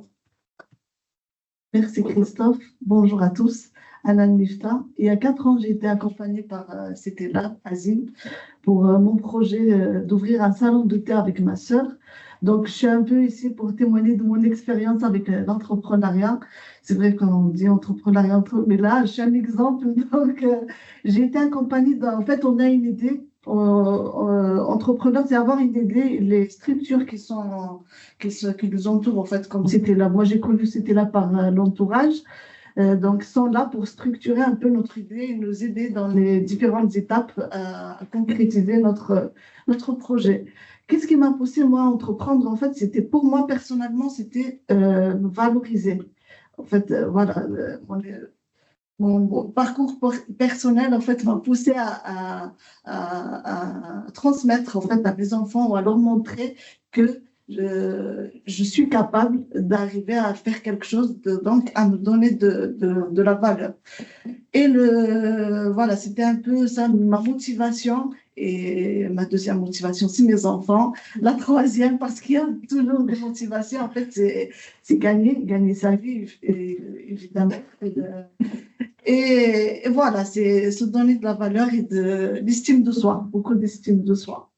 Merci Christophe. Bonjour à tous. Hanan Mifta. Il y a 4 ans, j'ai été accompagnée par Citella, Azim, pour mon projet d'ouvrir un salon de thé avec ma sœur. Donc, je suis un peu ici pour témoigner de mon expérience avec l'entrepreneuriat. C'est vrai qu'on dit entrepreneuriat, mais là, je suis un exemple. Donc, j'ai été accompagnée. En fait, on a une idée. Entrepreneur, c'est avoir une idée, les structures qui nous entourent, en fait, comme Citella. Moi, j'ai connu Citella par l'entourage. Donc, sont là pour structurer un peu notre idée et nous aider dans les différentes étapes à concrétiser notre projet. Qu'est-ce qui m'a poussé, moi, à entreprendre? En fait, c'était pour moi, personnellement, c'était me valoriser. En fait, voilà, mon parcours personnel, en fait, m'a poussé à transmettre, en fait, à mes enfants ou à leur montrer que je suis capable d'arriver à faire quelque chose, donc à me donner de la valeur. Et voilà, c'était un peu ça, ma motivation. Et ma deuxième motivation, c'est mes enfants. La troisième, parce qu'il y a toujours des motivations, en fait, c'est gagner sa vie, évidemment. Et voilà, c'est se donner de la valeur et de l'estime de soi, beaucoup d'estime de soi.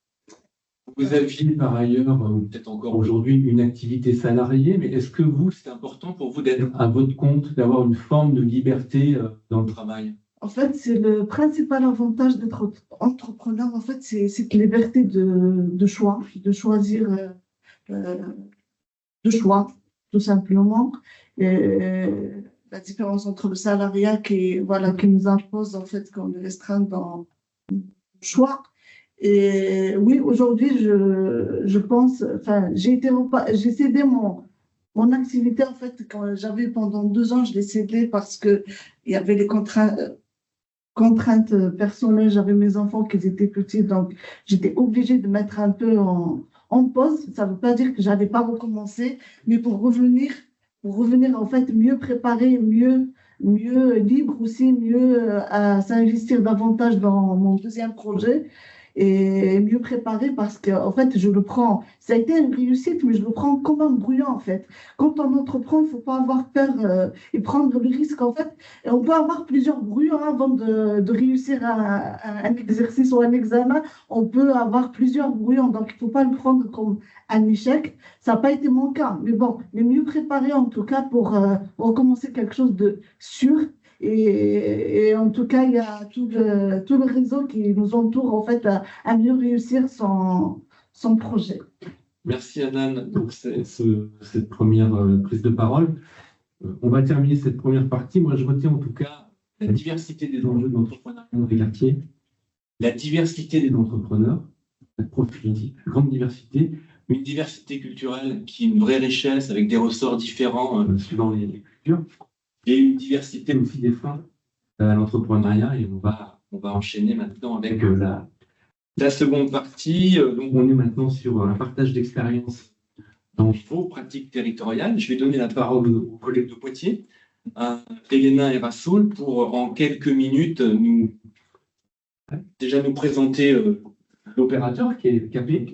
Vous aviez par ailleurs, peut-être encore aujourd'hui, une activité salariée, mais est-ce que c'est important pour vous d'être à votre compte, d'avoir une forme de liberté dans le travail? En fait, c'est le principal avantage d'être entrepreneur, en fait, c'est cette liberté de choix, de choisir, de choix, tout simplement. Et la différence entre le salariat qui nous impose, en fait, qu'on est restreint dans le choix. Et oui, aujourd'hui, je pense, enfin, j'ai cédé mon activité, en fait, quand j'avais pendant 2 ans, je l'ai cédé parce que il y avait les contraintes personnelles. J'avais mes enfants qui étaient petits, donc j'étais obligée de mettre un peu en pause. Ça ne veut pas dire que je n'allais pas recommencer, mais pour revenir en fait mieux préparée, mieux libre aussi, mieux à s'investir davantage dans mon deuxième projet et mieux préparé parce que en fait je le prends, ça a été une réussite, mais je le prends comme un brouillon en fait. Quand on entreprend, il ne faut pas avoir peur et prendre le risque en fait. Et on peut avoir plusieurs brouillons avant de réussir un exercice ou un examen. On peut avoir plusieurs brouillons, donc il ne faut pas le prendre comme un échec. Ça n'a pas été mon cas, mais bon, mais mieux préparé en tout cas pour recommencer quelque chose de sûr. Et en tout cas, il y a tout le réseau qui nous entoure en fait à mieux réussir son projet. Merci Anan. Donc, cette première prise de parole. On va terminer cette première partie. Moi, je retiens en tout cas la diversité des enjeux de l'entrepreneuriat dans les quartiers, la diversité des entrepreneurs, la profil, grande diversité, une diversité culturelle qui est une vraie richesse avec des ressorts différents suivant les cultures, et une diversité aussi des fins à l'entrepreneuriat. Et on va enchaîner maintenant avec la seconde partie. Donc, on est maintenant sur un partage d'expérience dans vos pratiques territoriales. Je vais donner la parole aux collègues de Poitiers, à Elena et Rassoul, pour en quelques minutes nous présenter l'opérateur qui est Capé,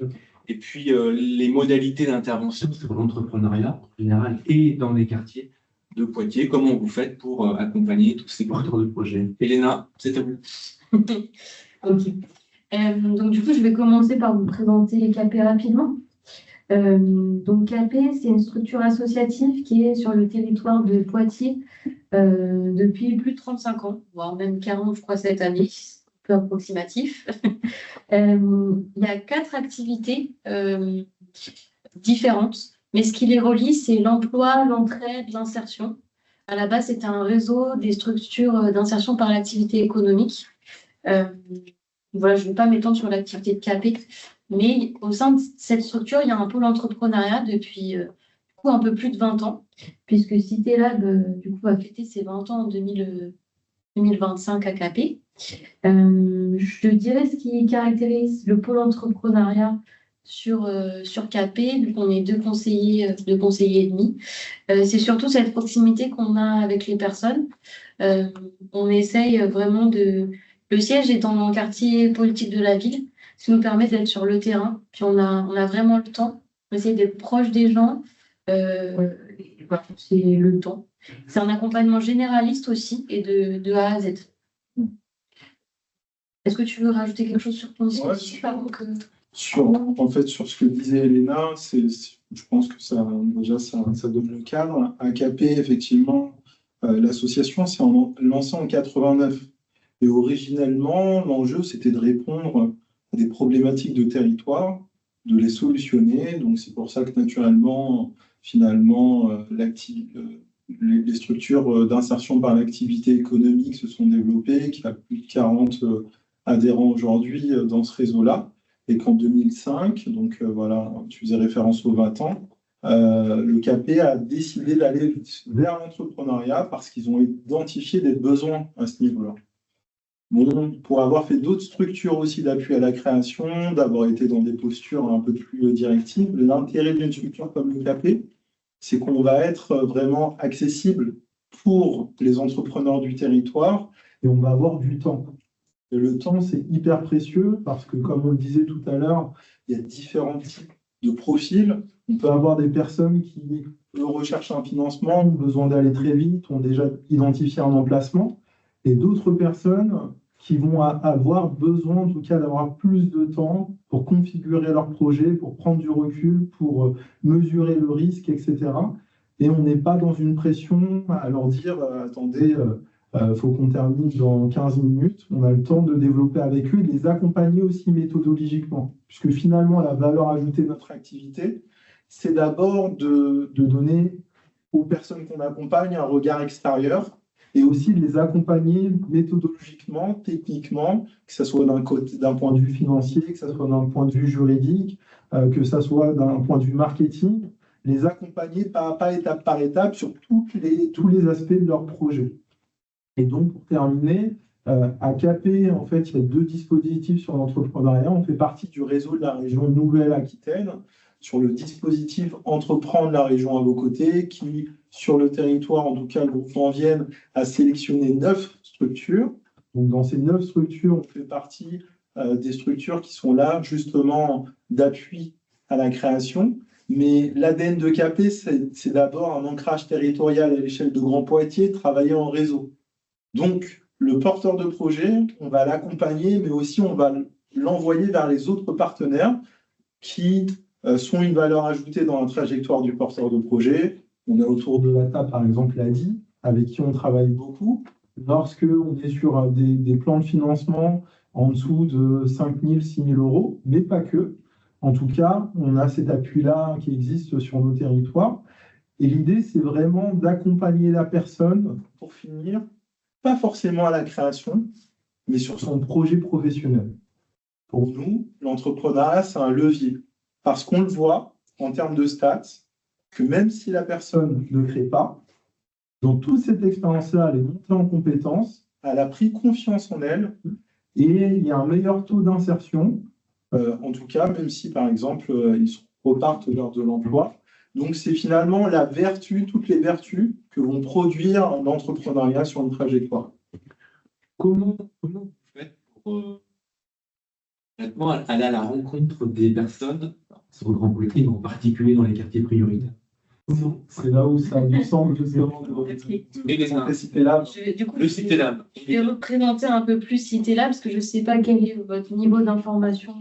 et puis les modalités d'intervention sur l'entrepreneuriat en général et dans les quartiers de Poitiers. Comment vous faites pour accompagner tous ces porteurs de projets? Elena, c'est à vous. Ok. Donc du coup, je vais commencer par vous présenter Capé rapidement. Donc Capé, c'est une structure associative qui est sur le territoire de Poitiers depuis plus de 35 ans, voire même 40, je crois, cette année, un peu approximatif. Il y a 4 activités différentes, mais ce qui les relie, c'est l'emploi, l'entraide, l'insertion. À la base, c'est un réseau des structures d'insertion par l'activité économique. Voilà, je ne vais pas m'étendre sur l'activité de Capé, mais au sein de cette structure, il y a un pôle entrepreneuriat depuis un peu plus de 20 ans, puisque Cité Lab du coup, va fêter ses 20 ans en 2025 à Capé. Je dirais ce qui caractérise le pôle entrepreneuriat sur Capé, vu qu'on est 2 conseillers et demi. C'est surtout cette proximité qu'on a avec les personnes. On essaye vraiment de... Le siège est dans le quartier politique de la ville, ce qui nous permet d'être sur le terrain. Puis on a vraiment le temps. On essaie d'être proche des gens. Voilà, c'est le temps. C'est un accompagnement généraliste aussi et de A à Z. Est-ce que tu veux rajouter quelque chose sur ton dispositif avant que... En fait, sur ce que disait Elena, je pense que ça donne le cadre. À Capé, effectivement, l'association s'est lancée en 89. Et originellement, l'enjeu, c'était de répondre à des problématiques de territoire, de les solutionner. Donc, c'est pour ça que, naturellement, finalement, les structures d'insertion par l'activité économique se sont développées, qu'il y a plus de 40 adhérents aujourd'hui dans ce réseau-là. Et qu'en 2005, donc voilà, tu faisais référence aux 20 ans, le Capé a décidé d'aller vers l'entrepreneuriat parce qu'ils ont identifié des besoins à ce niveau-là. Bon, pour avoir fait d'autres structures aussi d'appui à la création, d'avoir été dans des postures un peu plus directives, l'intérêt d'une structure comme le Capé, c'est qu'on va être vraiment accessible pour les entrepreneurs du territoire et on va avoir du temps. Et le temps, c'est hyper précieux parce que, comme on le disait tout à l'heure, il y a différents types de profils. On peut avoir des personnes qui recherchent un financement, ont besoin d'aller très vite, ont déjà identifié un emplacement, et d'autres personnes qui vont avoir besoin, en tout cas, d'avoir plus de temps pour configurer leur projet, pour prendre du recul, pour mesurer le risque, etc. Et on n'est pas dans une pression à leur dire attendez, faut qu'on termine dans 15 minutes. On a le temps de développer avec eux et de les accompagner aussi méthodologiquement. Puisque finalement, la valeur ajoutée de notre activité, c'est d'abord de donner aux personnes qu'on accompagne un regard extérieur et aussi de les accompagner méthodologiquement, techniquement, que ce soit d'un point de vue financier, que ce soit d'un point de vue juridique, que ce soit d'un point de vue marketing, les accompagner pas à pas, étape par étape, sur tous les aspects de leur projet. Et donc, pour terminer, à Capé, en fait, il y a 2 dispositifs sur l'entrepreneuriat. On fait partie du réseau de la région Nouvelle-Aquitaine, sur le dispositif Entreprendre la région à vos côtés, qui, sur le territoire, en tout cas le groupe Envienne, a sélectionné 9 structures. Donc, dans ces 9 structures, on fait partie des structures qui sont là, justement, d'appui à la création. Mais l'ADN de Capé, c'est d'abord un ancrage territorial à l'échelle de Grand Poitiers, travailler en réseau. Donc, le porteur de projet, on va l'accompagner, mais aussi on va l'envoyer vers les autres partenaires qui sont une valeur ajoutée dans la trajectoire du porteur de projet. On a autour de la table, par exemple, l'ADI, avec qui on travaille beaucoup. Lorsque on est sur des plans de financement en dessous de 5 000, 6 000 euros, mais pas que. En tout cas, on a cet appui-là qui existe sur nos territoires. Et l'idée, c'est vraiment d'accompagner la personne pour finir, pas forcément à la création, mais sur son projet professionnel. Pour nous, l'entrepreneuriat, c'est un levier. Parce qu'on le voit en termes de stats, que même si la personne ne crée pas, dans toute cette expérience-là, elle est montée en compétences, elle a pris confiance en elle, et il y a un meilleur taux d'insertion, en tout cas, même si, par exemple, ils repartent vers de l'emploi. Donc, c'est finalement la vertu, toutes les vertus que vont produire l'entrepreneuriat sur une trajectoire. Comment vous faites pour honnêtement, aller à la rencontre des personnes sur le grand politique, en particulier dans les quartiers prioritaires? C'est là où ça a du sens, justement, de Cité Lab. Du coup, Le Cité Lab. je vais représenter un peu plus Cité Lab, parce que je ne sais pas quel est votre niveau d'information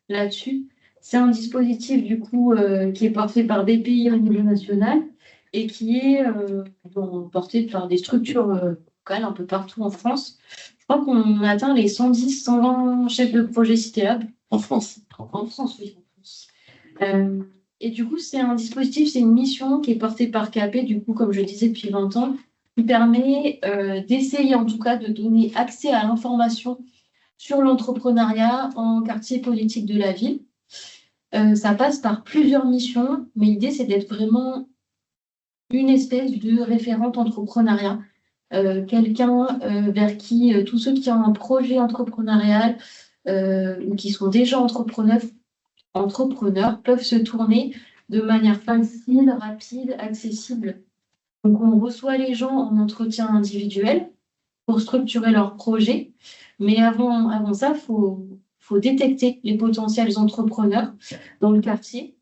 là-dessus. C'est un dispositif, du coup, qui est porté par BPI au niveau national et qui est porté par des structures locales un peu partout en France. Je crois qu'on atteint les 110, 120 chefs de projet Cité Lab. En France. En France, oui, en France. Et du coup, c'est un dispositif, c'est une mission qui est portée par CAP, du coup, comme je disais, depuis 20 ans, qui permet d'essayer, en tout cas, de donner accès à l'information sur l'entrepreneuriat en quartier politique de la ville. Ça passe par plusieurs missions, mais l'idée, c'est d'être vraiment une espèce de référente entrepreneuriat. Quelqu'un vers qui tous ceux qui ont un projet entrepreneurial ou qui sont déjà entrepreneurs peuvent se tourner de manière facile, rapide, accessible. Donc, on reçoit les gens en entretien individuel pour structurer leur projet. Mais avant ça, il faut détecter les potentiels entrepreneurs dans le quartier.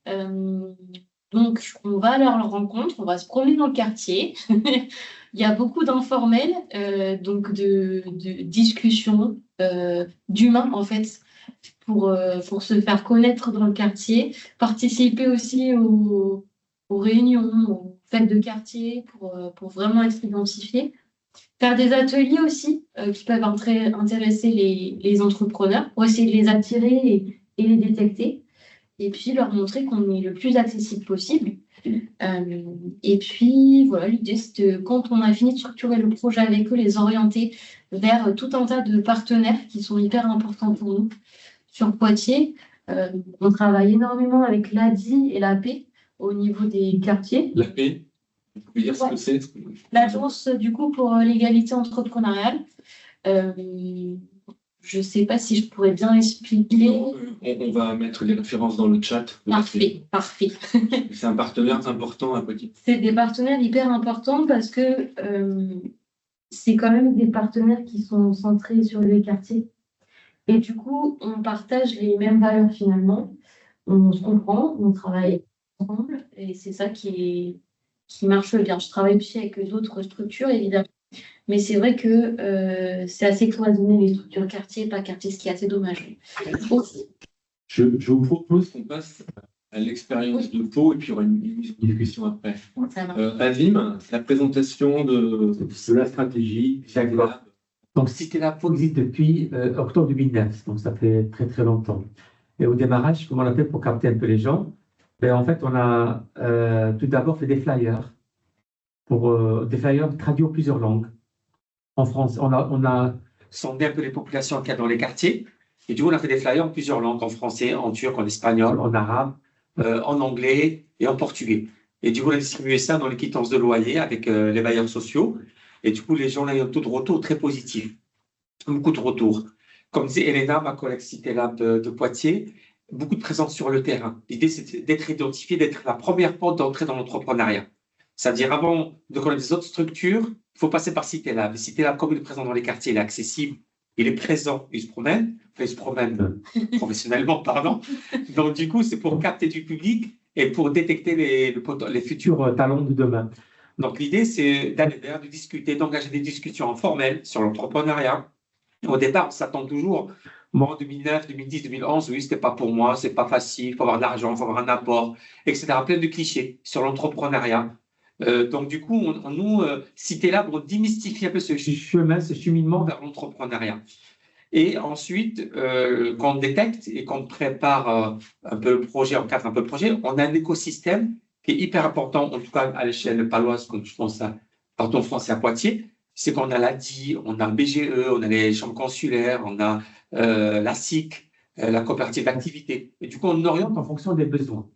Donc, on va à leur rencontre, on va se promener dans le quartier. Il y a beaucoup d'informels, donc de discussions, d'humains, en fait, pour se faire connaître dans le quartier, participer aussi aux réunions, aux fêtes de quartier pour vraiment être identifié. Faire des ateliers aussi qui peuvent intéresser les entrepreneurs pour essayer de les attirer et les détecter. Et puis leur montrer qu'on est le plus accessible possible. Et puis voilà, l'idée c'est de, quand on a fini de structurer le projet avec eux, les orienter vers tout un tas de partenaires qui sont hyper importants pour nous. Sur Poitiers, on travaille énormément avec l'ADI et l'AP au niveau des quartiers. L'AP, vous pouvez dire ce que c'est? L'Agence, du coup, pour l'égalité entrepreneuriale. Je ne sais pas si je pourrais bien expliquer. On va mettre les références dans le chat. Parfait. C'est un partenaire important à Poitiers. C'est des partenaires hyper importants parce que c'est quand même des partenaires qui sont centrés sur les quartiers. Et du coup, on partage les mêmes valeurs finalement. On se comprend, on travaille ensemble et c'est ça qui marche bien. Je travaille aussi avec d'autres structures, évidemment. Mais c'est vrai que c'est assez cloisonné les structures quartier, pas quartier, ce qui est assez dommage. Je vous propose qu'on passe à l'expérience de Pau et puis il y aura une discussion après. Azim, la présentation de la stratégie. D'accord. Donc, Cité Lab existe depuis octobre 2009, donc ça fait très très longtemps. Et au démarrage, comment on a fait pour capter un peu les gens? En fait, on a tout d'abord fait des flyers, des flyers traduits en plusieurs langues. En France, on a sondé un peu les populations qu'il y a dans les quartiers, et du coup, on a fait des flyers en plusieurs langues, en français, en turc, en espagnol, en arabe, en anglais et en portugais. Et du coup, on a distribué ça dans les quittances de loyer avec les bailleurs sociaux. Et du coup, les gens ont un taux de retour très positif. Beaucoup de retours. Comme disait Elena, ma collègue Cité Lab de Poitiers, beaucoup de présence sur le terrain. L'idée, c'est d'être identifié, d'être la première porte d'entrée dans l'entrepreneuriat. C'est-à-dire, avant de connaître les autres structures, il faut passer par Cité Lab. Cité Lab, comme il est présent dans les quartiers, il est accessible, il est présent, il se promène. Enfin, il se promène professionnellement, pardon. Donc, du coup, c'est pour capter du public et pour détecter les futurs talents de demain. Donc, l'idée, c'est d'aller vers, de discuter, d'engager des discussions informelles sur l'entrepreneuriat. Au départ, on s'attend toujours, moi, en 2009, 2010, 2011, oui, c'était pas pour moi, c'est pas facile, il faut avoir de l'argent, il faut avoir un apport, etc. Plein de clichés sur l'entrepreneuriat. Donc, du coup, nous, Cité Lab, on démystifie un peu ce chemin, ce cheminement vers l'entrepreneuriat. Et ensuite, quand on détecte et qu'on prépare un peu le projet, on cadre un peu le projet, on a un écosystème qui est hyper important, en tout cas à l'échelle paloise, comme je pense à partout en France et à Poitiers, c'est qu'on a l'ADI, on a le BGE, on a les chambres consulaires, on a la SIC, la coopérative d'activité. Et du coup, on oriente en fonction des besoins.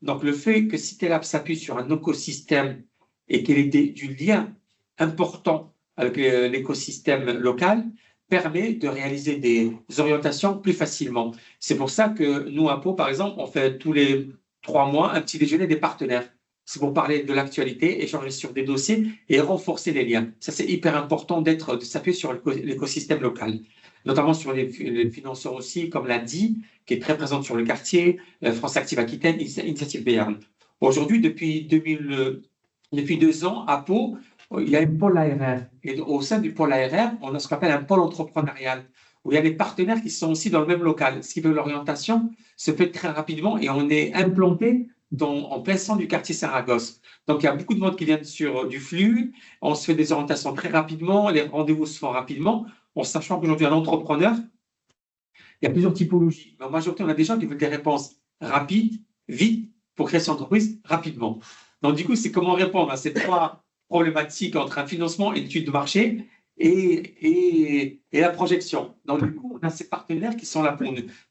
Donc, le fait que Citélab s'appuie sur un écosystème et qu'il ait du lien important avec l'écosystème local permet de réaliser des orientations plus facilement. C'est pour ça que nous, à Pau, par exemple, on fait tous les 3 mois un petit déjeuner des partenaires. C'est pour parler de l'actualité, échanger sur des dossiers et renforcer les liens. Ça, c'est hyper important de s'appuyer sur l'écosystème local, notamment sur les financeurs aussi, comme la DI, qui est très présente sur le quartier, France Active Aquitaine, Initiative Béarn. Aujourd'hui, depuis 2 ans, à Pau, il y a un pôle ARR. Et au sein du pôle ARR, on a ce qu'on appelle un pôle entrepreneurial, où il y a des partenaires qui sont aussi dans le même local. Ce qui veut l'orientation se fait très rapidement et on est implanté en plein centre du quartier Saragosse. Donc, il y a beaucoup de monde qui vient sur du flux. On se fait des orientations très rapidement. Les rendez-vous se font rapidement. En sachant qu'aujourd'hui, un entrepreneur, il y a plusieurs typologies. Mais en majorité, on a des gens qui veulent des réponses rapides, vite, pour créer son entreprise rapidement. Donc, du coup, c'est comment répondre à ces 3 problématiques entre un financement et l'étude de marché et la projection. Donc, du coup, on a ces partenaires qui sont là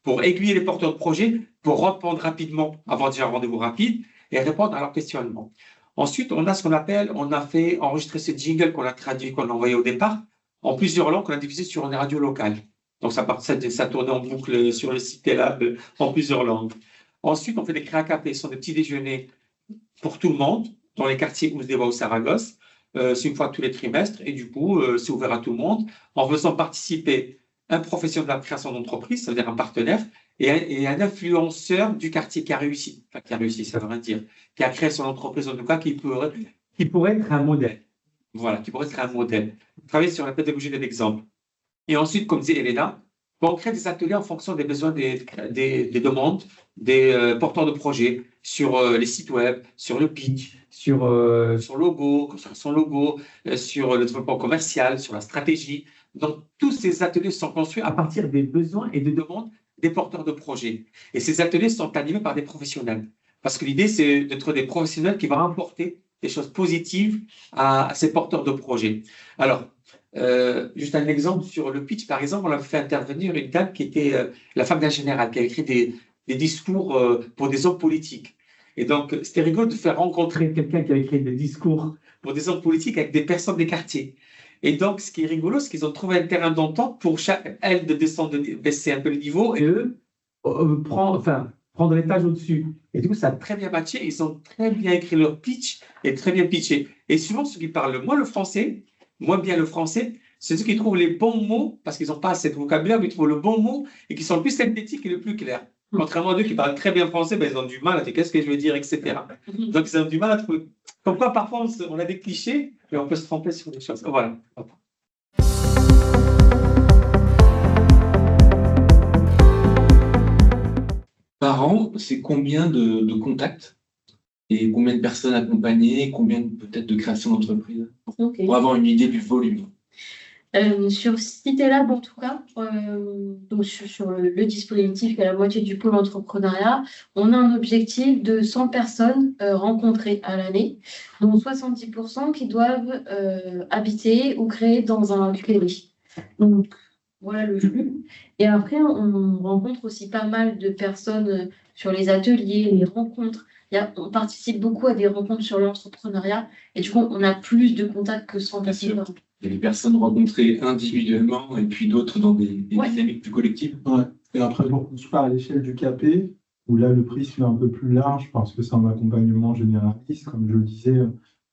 pour aiguiller les porteurs de projets, pour répondre rapidement, avoir déjà un rendez-vous rapide et répondre à leurs questionnements. Ensuite, on a ce qu'on appelle, on a fait enregistrer ce jingle qu'on a traduit, qu'on a envoyé au départ, en plusieurs langues qu'on a diffusé sur une radio locale. Donc, ça tournait en boucle sur le site Citélab en plusieurs langues. Ensuite, on fait des créa-cafés, ce sont des petits déjeuners pour tout le monde, dans les quartiers Ousdewa ou Saragosse. C'est une fois tous les trimestres et du coup, c'est ouvert à tout le monde en faisant participer un professionnel de la création d'entreprise, ça veut dire un partenaire, et un influenceur du quartier qui a réussi. Enfin, qui a réussi, ça veut rien dire. Qui a créé son entreprise, en tout cas, qui pourrait être un modèle. Voilà, qui pourrait être un modèle. Travailler sur la pédagogie de l'exemple. Et ensuite, comme disait Elena, on crée des ateliers en fonction des besoins des demandes, des porteurs de projets sur les sites web, sur le pitch, sur son logo, sur le développement commercial, sur la stratégie. Donc, tous ces ateliers sont construits à partir des besoins et des demandes des porteurs de projets. Et ces ateliers sont animés par des professionnels. Parce que l'idée, c'est d'être des professionnels qui vont apporter des choses positives à ces porteurs de projets. Alors, juste un exemple sur le pitch, par exemple, on a fait intervenir une dame qui était la femme d'un général, qui a écrit des discours pour des hommes politiques. Et donc, c'était rigolo de faire rencontrer quelqu'un qui a écrit des discours pour des hommes politiques avec des personnes des quartiers. Et donc, ce qui est rigolo, c'est qu'ils ont trouvé un terrain d'entente pour elle de descendre, baisser un peu le niveau et eux prendre l'étage au-dessus. Et du coup, ça a très bien matché. Ils ont très bien écrit leur pitch et très bien pitché. Et souvent, ceux qui parlent moins bien le français, c'est ceux qui trouvent les bons mots, parce qu'ils n'ont pas assez de vocabulaire, mais ils trouvent le bon mot et qui sont le plus synthétiques et le plus clairs. Contrairement à eux qui parlent très bien français, ben, ils ont du mal à dire qu'est-ce que je veux dire, etc. Donc, ils ont du mal à trouver. Comme quoi, parfois, on a des clichés, mais on peut se tromper sur des choses. Voilà. Par an, c'est combien de contacts et combien de personnes accompagnées, combien peut-être de création d'entreprises pour avoir une idée du volume? Sur Citélab, en tout cas, donc sur le dispositif qui est la moitié du pôle entrepreneuriat, on a un objectif de 100 personnes rencontrées à l'année, dont 70% qui doivent habiter ou créer dans un QLI. Donc, voilà le flux. Et après, on rencontre aussi pas mal de personnes sur les ateliers, les rencontres. On participe beaucoup à des rencontres sur l'entrepreneuriat et du coup, on a plus de contacts que 100 personnes. Il y a des personnes rencontrées individuellement et puis d'autres dans des dynamiques plus collectives. Ouais. Et après, pour construire à l'échelle du CAP, où là, le prisme est un peu plus large parce que c'est un accompagnement généraliste, comme je le disais,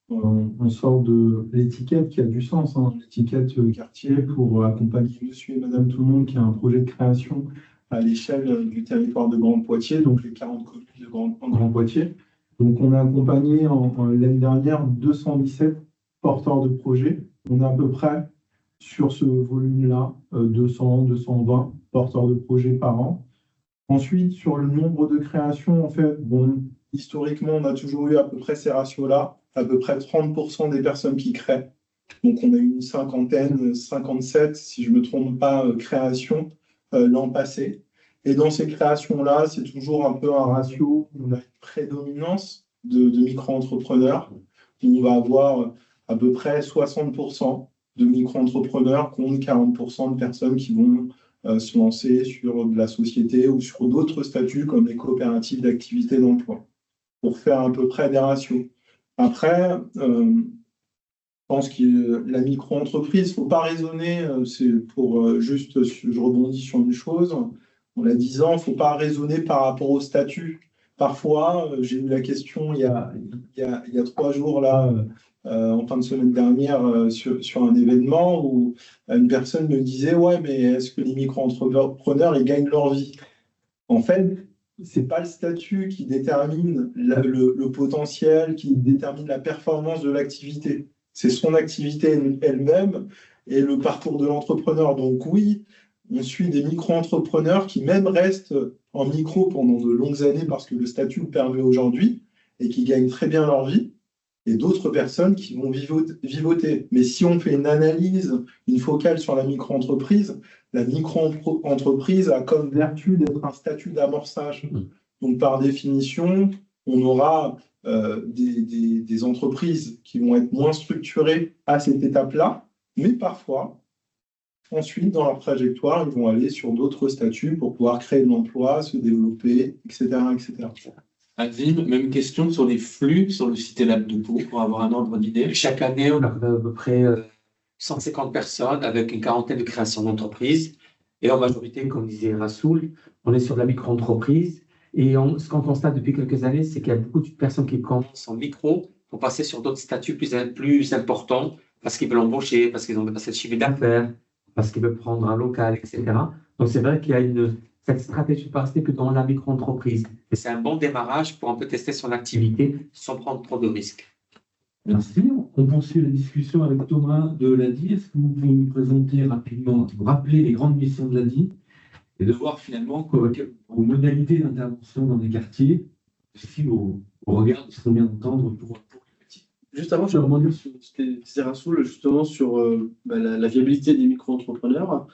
on sort de l'étiquette qui a du sens, hein, l'étiquette quartier pour accompagner monsieur et madame tout le monde qui a un projet de création à l'échelle du territoire de Grand Poitiers, donc les 40 communes de Grand Poitiers. Donc, on a accompagné l'année dernière 217 porteurs de projets. On est à peu près sur ce volume-là, 200, 220 porteurs de projets par an. Ensuite, sur le nombre de créations, en fait, historiquement, on a toujours eu à peu près ces ratios-là, à peu près 30% des personnes qui créent Donc, on a eu une 57, si je ne me trompe pas, créations l'an passé. Et dans ces créations-là, c'est toujours un peu un ratio, on a une prédominance de micro-entrepreneurs. On va avoir à peu près 60% de micro-entrepreneurs contre 40% de personnes qui vont se lancer sur de la société ou sur d'autres statuts comme les coopératives d'activité d'emploi, pour faire à peu près des ratios. Après, je pense que la micro-entreprise, il ne faut pas raisonner, c'est pour juste, je rebondis sur une chose, on l'a dit, il ne faut pas raisonner par rapport au statut. Parfois, j'ai eu la question il y a 3 jours, là, en fin de semaine dernière, sur un événement où une personne me disait « Ouais, mais est-ce que les micro-entrepreneurs, ils gagnent leur vie ?» En fait, ce n'est pas le statut qui détermine le potentiel, qui détermine la performance de l'activité. C'est son activité elle-même et le parcours de l'entrepreneur. Donc oui, on suit des micro-entrepreneurs qui même restent en micro pendant de longues années parce que le statut le permet aujourd'hui et qui gagnent très bien leur vie, et d'autres personnes qui vont vivoter. Mais si on fait une analyse, une focale sur la micro-entreprise, la micro-entreprise a comme vertu d'être un statut d'amorçage. Donc par définition, on aura des entreprises qui vont être moins structurées à cette étape-là, mais parfois, ensuite, dans leur trajectoire, ils vont aller sur d'autres statuts pour pouvoir créer de l'emploi, se développer, etc., etc. Azim, même question sur les flux sur le site Elab de Pau, pour avoir un ordre d'idée. Chaque année, on a à peu près 150 personnes avec une quarantaine de créations d'entreprises. Et en majorité, comme disait Rassoul, on est sur de la micro-entreprise. Et ce qu'on constate depuis quelques années, c'est qu'il y a beaucoup de personnes qui commencent en micro pour passer sur d'autres statuts plus importants parce qu'ils veulent embaucher, parce qu'ils ont dépassé le chiffre d'affaires, parce qu'ils veulent prendre un local, etc. Donc, c'est vrai qu'il y a cette stratégie de pas rester que dans la micro-entreprise. Et c'est un bon démarrage pour un peu tester son activité sans prendre trop de risques. Merci. On poursuit la discussion avec Thomas de l'ADI. Est-ce que vous pouvez nous présenter rapidement, vous rappeler les grandes missions de l'ADI et de voir finalement aux modalités d'intervention dans les quartiers, aussi au regard de ce qu'on vient d'entendre pour les petits. Juste avant, je vais rebondir sur ce que disait Rassoul, justement sur la viabilité des micro-entrepreneurs.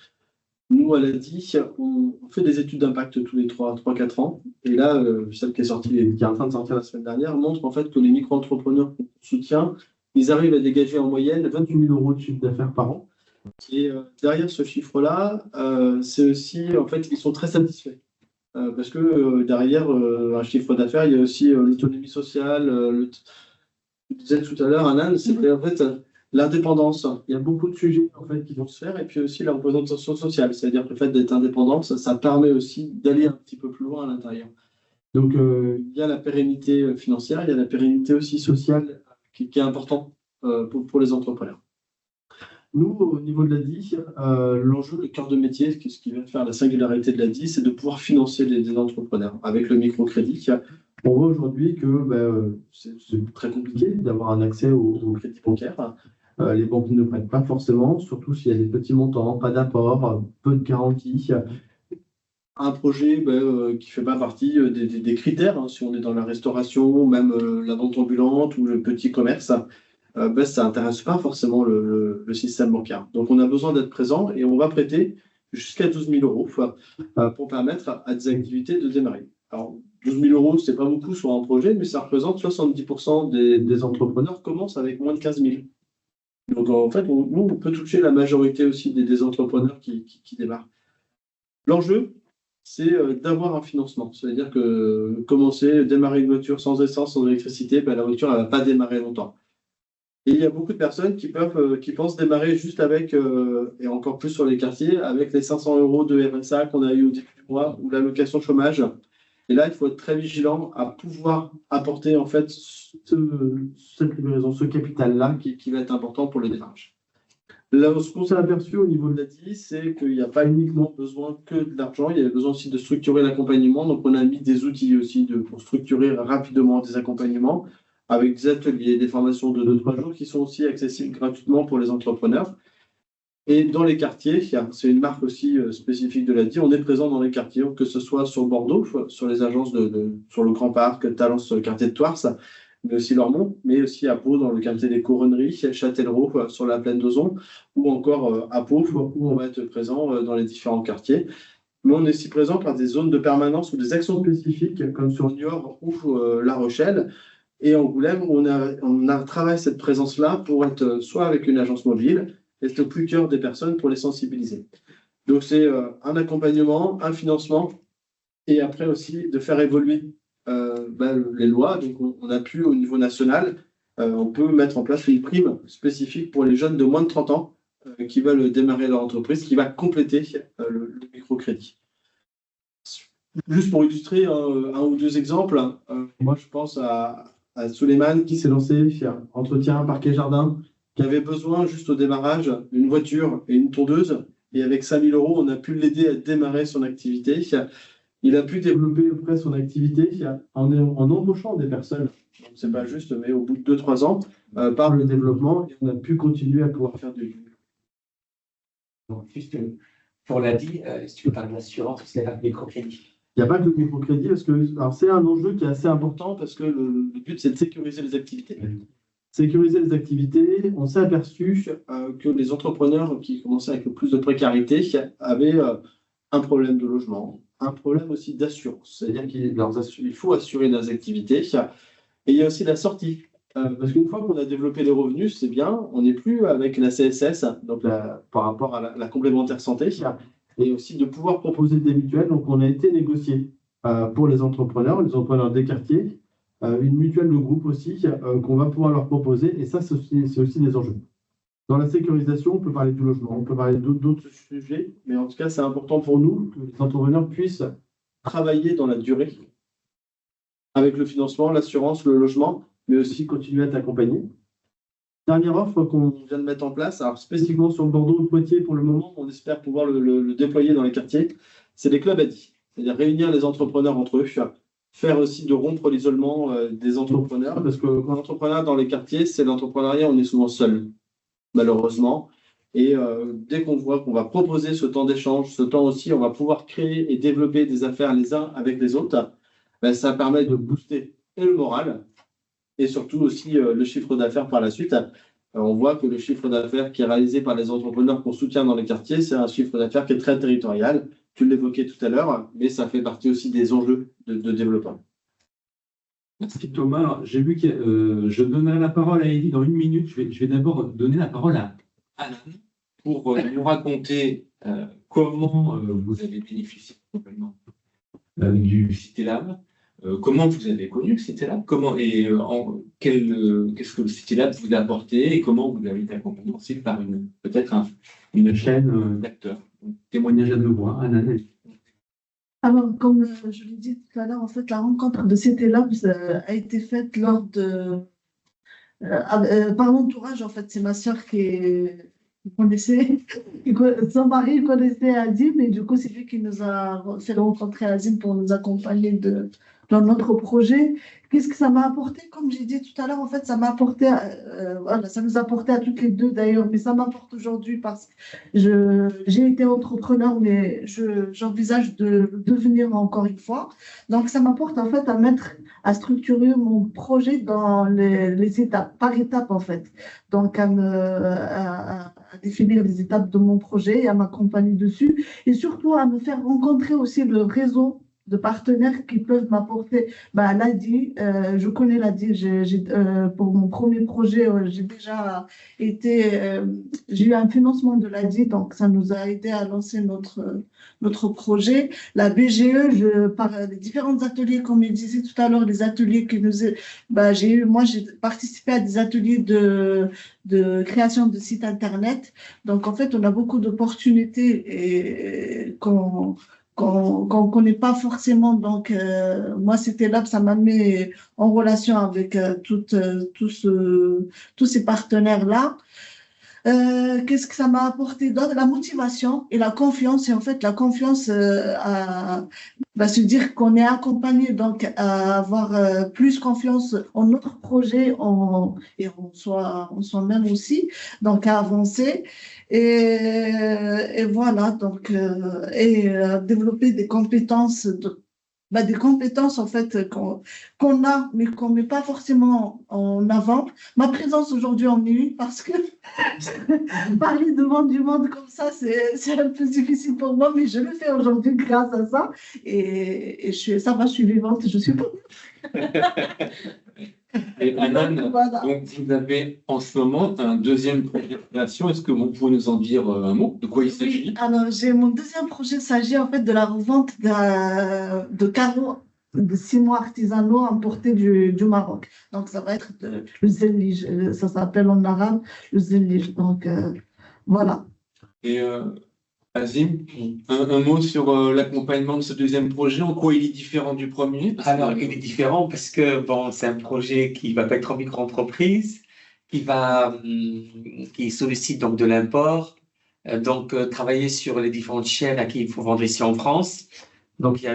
Nous, à l'ADI, on fait des études d'impact tous les 3-4 ans. Et là, celle qui est en train de sortir la semaine dernière, montre en fait que les micro-entrepreneurs qu'on soutient, ils arrivent à dégager en moyenne 28 000 € de chiffre d'affaires par an. Et derrière ce chiffre-là, c'est aussi, en fait, ils sont très satisfaits. Parce que derrière un chiffre d'affaires, il y a aussi l'autonomie sociale. Je disais tout à l'heure, Anan, c'est en fait l'indépendance. Il y a beaucoup de sujets en fait, qui vont se faire. Et puis aussi la représentation sociale. C'est-à-dire que le fait d'être indépendant, ça permet aussi d'aller un petit peu plus loin à l'intérieur. Donc, il y a la pérennité financière, il y a la pérennité aussi sociale qui est importante pour les entrepreneurs. Nous, au niveau de l'ADI, l'enjeu, le cœur de métier, ce qui va faire la singularité de l'ADI, c'est de pouvoir financer des entrepreneurs avec le microcrédit. On voit aujourd'hui que c'est très compliqué d'avoir un accès au crédit bancaire. Les banques ne prêtent pas forcément, surtout s'il y a des petits montants, pas d'apport, peu de garanties. Un projet qui ne fait pas partie des critères, hein, si on est dans la restauration, même la vente ambulante ou le petit commerce, ça n'intéresse pas forcément le système bancaire. Donc, on a besoin d'être présent et on va prêter jusqu'à 12 000 € pour permettre à des activités de démarrer. Alors, 12 000 €, ce n'est pas beaucoup sur un projet, mais ça représente 70% des entrepreneurs commencent avec moins de 15 000. Donc, en fait, nous, on peut toucher la majorité aussi des entrepreneurs qui démarrent. L'enjeu, c'est d'avoir un financement. C'est-à-dire que démarrer une voiture sans essence, sans électricité, la voiture ne va pas démarrer longtemps. Et il y a beaucoup de personnes qui pensent démarrer juste avec, et encore plus sur les quartiers, avec les 500 € de RSA qu'on a eu au début du mois ou l'allocation chômage. Et là, il faut être très vigilant à pouvoir apporter en fait cette livraison, ce capital-là qui va être important pour le démarrage. Là, ce qu'on s'est aperçu au niveau de l'ADI, c'est qu'il n'y a pas uniquement besoin que de l'argent, il y a besoin aussi de structurer l'accompagnement. Donc, on a mis des outils aussi pour structurer rapidement des accompagnements avec des ateliers, des formations de 2-3 jours qui sont aussi accessibles gratuitement pour les entrepreneurs. Et dans les quartiers, c'est une marque aussi spécifique de l'ADI, on est présent dans les quartiers, que ce soit sur Bordeaux, sur les agences sur le Grand Parc, Talence, sur le quartier de Thouars, mais aussi Lormont, mais aussi à Pau, dans le quartier des Couronneries, Châtellerault, sur la plaine d'Ozon, ou encore à Pau, où on va être présent dans les différents quartiers. Mais on est aussi présent par des zones de permanence ou des actions spécifiques, comme sur Niort ou La Rochelle, et Angoulême, où on a travaillé cette présence-là pour être soit avec une agence mobile, être au plus cœur des personnes pour les sensibiliser. Donc c'est un accompagnement, un financement, et après aussi de faire évoluer les lois. Donc on a pu au niveau national, on peut mettre en place une prime spécifique pour les jeunes de moins de 30 ans qui veulent démarrer leur entreprise, qui va compléter le microcrédit. Juste pour illustrer un ou deux exemples, moi je pense à Souleymane qui s'est lancé sur entretien parquet jardin, qui avait besoin juste au démarrage d'une voiture et une tondeuse, et avec 5 000 €, on a pu l'aider à démarrer son activité. Il a pu développer après son activité en embauchant des personnes. Ce n'est pas juste, mais au bout de 2-3 ans, par le développement, on a pu continuer à pouvoir faire du. Donc, juste pour l'ADI, si tu veux parler d'assurance, c'est un microcrédit. Il n'y a pas que le microcrédit, parce que c'est un enjeu qui est assez important, parce que le but, c'est de sécuriser les activités. Sécuriser les activités, on s'est aperçu que les entrepreneurs qui commençaient avec le plus de précarité avaient un problème de logement, un problème aussi d'assurance. C'est-à-dire qu'il faut assurer leurs activités. Et il y a aussi la sortie. Parce qu'une fois qu'on a développé les revenus, c'est bien, on n'est plus avec la CSS, donc par rapport à la complémentaire santé, et aussi de pouvoir proposer des mutuelles. Donc on a été négocié pour les entrepreneurs des quartiers, une mutuelle de groupe aussi qu'on va pouvoir leur proposer, et ça c'est aussi des enjeux. Dans la sécurisation, on peut parler du logement, on peut parler d'autres sujets, mais en tout cas c'est important pour nous que les entrepreneurs puissent travailler dans la durée avec le financement, l'assurance, le logement, mais aussi continuer à t'accompagner. Dernière offre qu'on vient de mettre en place, alors spécifiquement sur le Bordeaux ou Poitiers pour le moment, on espère pouvoir le déployer dans les quartiers, c'est les clubs ADI, c'est-à-dire réunir les entrepreneurs entre eux, faire aussi de rompre l'isolement des entrepreneurs, parce que quand l'entrepreneuriat dans les quartiers, c'est l'entrepreneuriat, on est souvent seul, malheureusement. Et dès qu'on voit qu'on va proposer ce temps d'échange, ce temps aussi, on va pouvoir créer et développer des affaires les uns avec les autres, ça permet de booster et le moral, et surtout aussi le chiffre d'affaires par la suite. On voit que le chiffre d'affaires qui est réalisé par les entrepreneurs qu'on soutient dans les quartiers, c'est un chiffre d'affaires qui est très territorial. Tu l'évoquais tout à l'heure, mais ça fait partie aussi des enjeux de développement. Merci Thomas. Alors, j'ai vu que je donnerai la parole à Eddie dans 1 minute. Je vais d'abord donner la parole à Alan pour nous raconter comment vous avez bénéficié complètement du CityLab, comment vous avez connu le CityLab, qu'est-ce que le CityLab vous a apporté et comment vous avez été accompagné aussi par peut-être une chaîne d'acteurs. Témoignage à 2 voix. Alan. Alors, comme je l'ai dit tout à l'heure, en fait, la rencontre de CityLab a été faite lors par l'entourage. En fait, c'est ma sœur qui connaissait, son mari connaissait Azim, et du coup, c'est lui qui nous a fait rencontrer Azim pour nous accompagner dans notre projet. Qu'est-ce que ça m'a apporté? Comme j'ai dit tout à l'heure, en fait, ça m'a apporté, voilà, ça nous a apporté à toutes les deux d'ailleurs, mais ça m'apporte aujourd'hui parce que j'ai été entrepreneur, mais j'envisage de devenir encore une fois. Donc, ça m'apporte en fait à structurer mon projet dans les étapes, par étapes en fait. Donc, à définir les étapes de mon projet et à m'accompagner dessus, et surtout à me faire rencontrer aussi le réseau de partenaires qui peuvent m'apporter. L'ADI, je connais l'ADI, pour mon premier projet, j'ai eu un financement de l'ADI, donc ça nous a aidé à lancer notre projet. La BGE, par les différents ateliers, comme je disais tout à l'heure, les ateliers que j'ai participé à des ateliers de création de sites internet. Donc en fait, on a beaucoup d'opportunités et qu'on ne connaît pas forcément. Donc, moi, c'était là que ça m'a mis en relation avec tous ces partenaires-là. Qu'est-ce que ça m'a apporté d'autre? La motivation et la confiance. Et en fait, la confiance se dire qu'on est accompagné, donc à avoir plus confiance en notre projet et en soi-même aussi, donc à avancer. Et voilà, donc, développer des compétences des compétences en fait qu'on a, mais qu'on met pas forcément en avant. Ma présence aujourd'hui en est une parce que parler devant du monde comme ça, c'est un peu difficile pour moi, mais je le fais aujourd'hui grâce à ça. Et ça va, je suis vivante, je suis pas. Et Anan, Voilà. donc vous avez en ce moment un deuxième projet de création. Est-ce que vous pouvez nous en dire un mot? De quoi il s'agit? Oui, alors j'ai mon deuxième projet, il s'agit en fait de la revente de carreaux de 6 mois artisanaux importés du Maroc. Donc ça va être le zellige, ça s'appelle en arabe le zellige. Donc voilà. Et Azim, un mot sur l'accompagnement de ce deuxième projet. En quoi il est différent du premier? Alors, il est différent parce que bon, c'est un projet qui va pas être en micro-entreprise, qui sollicite donc de l'import, travailler sur les différentes chaînes à qui il faut vendre ici en France. Donc,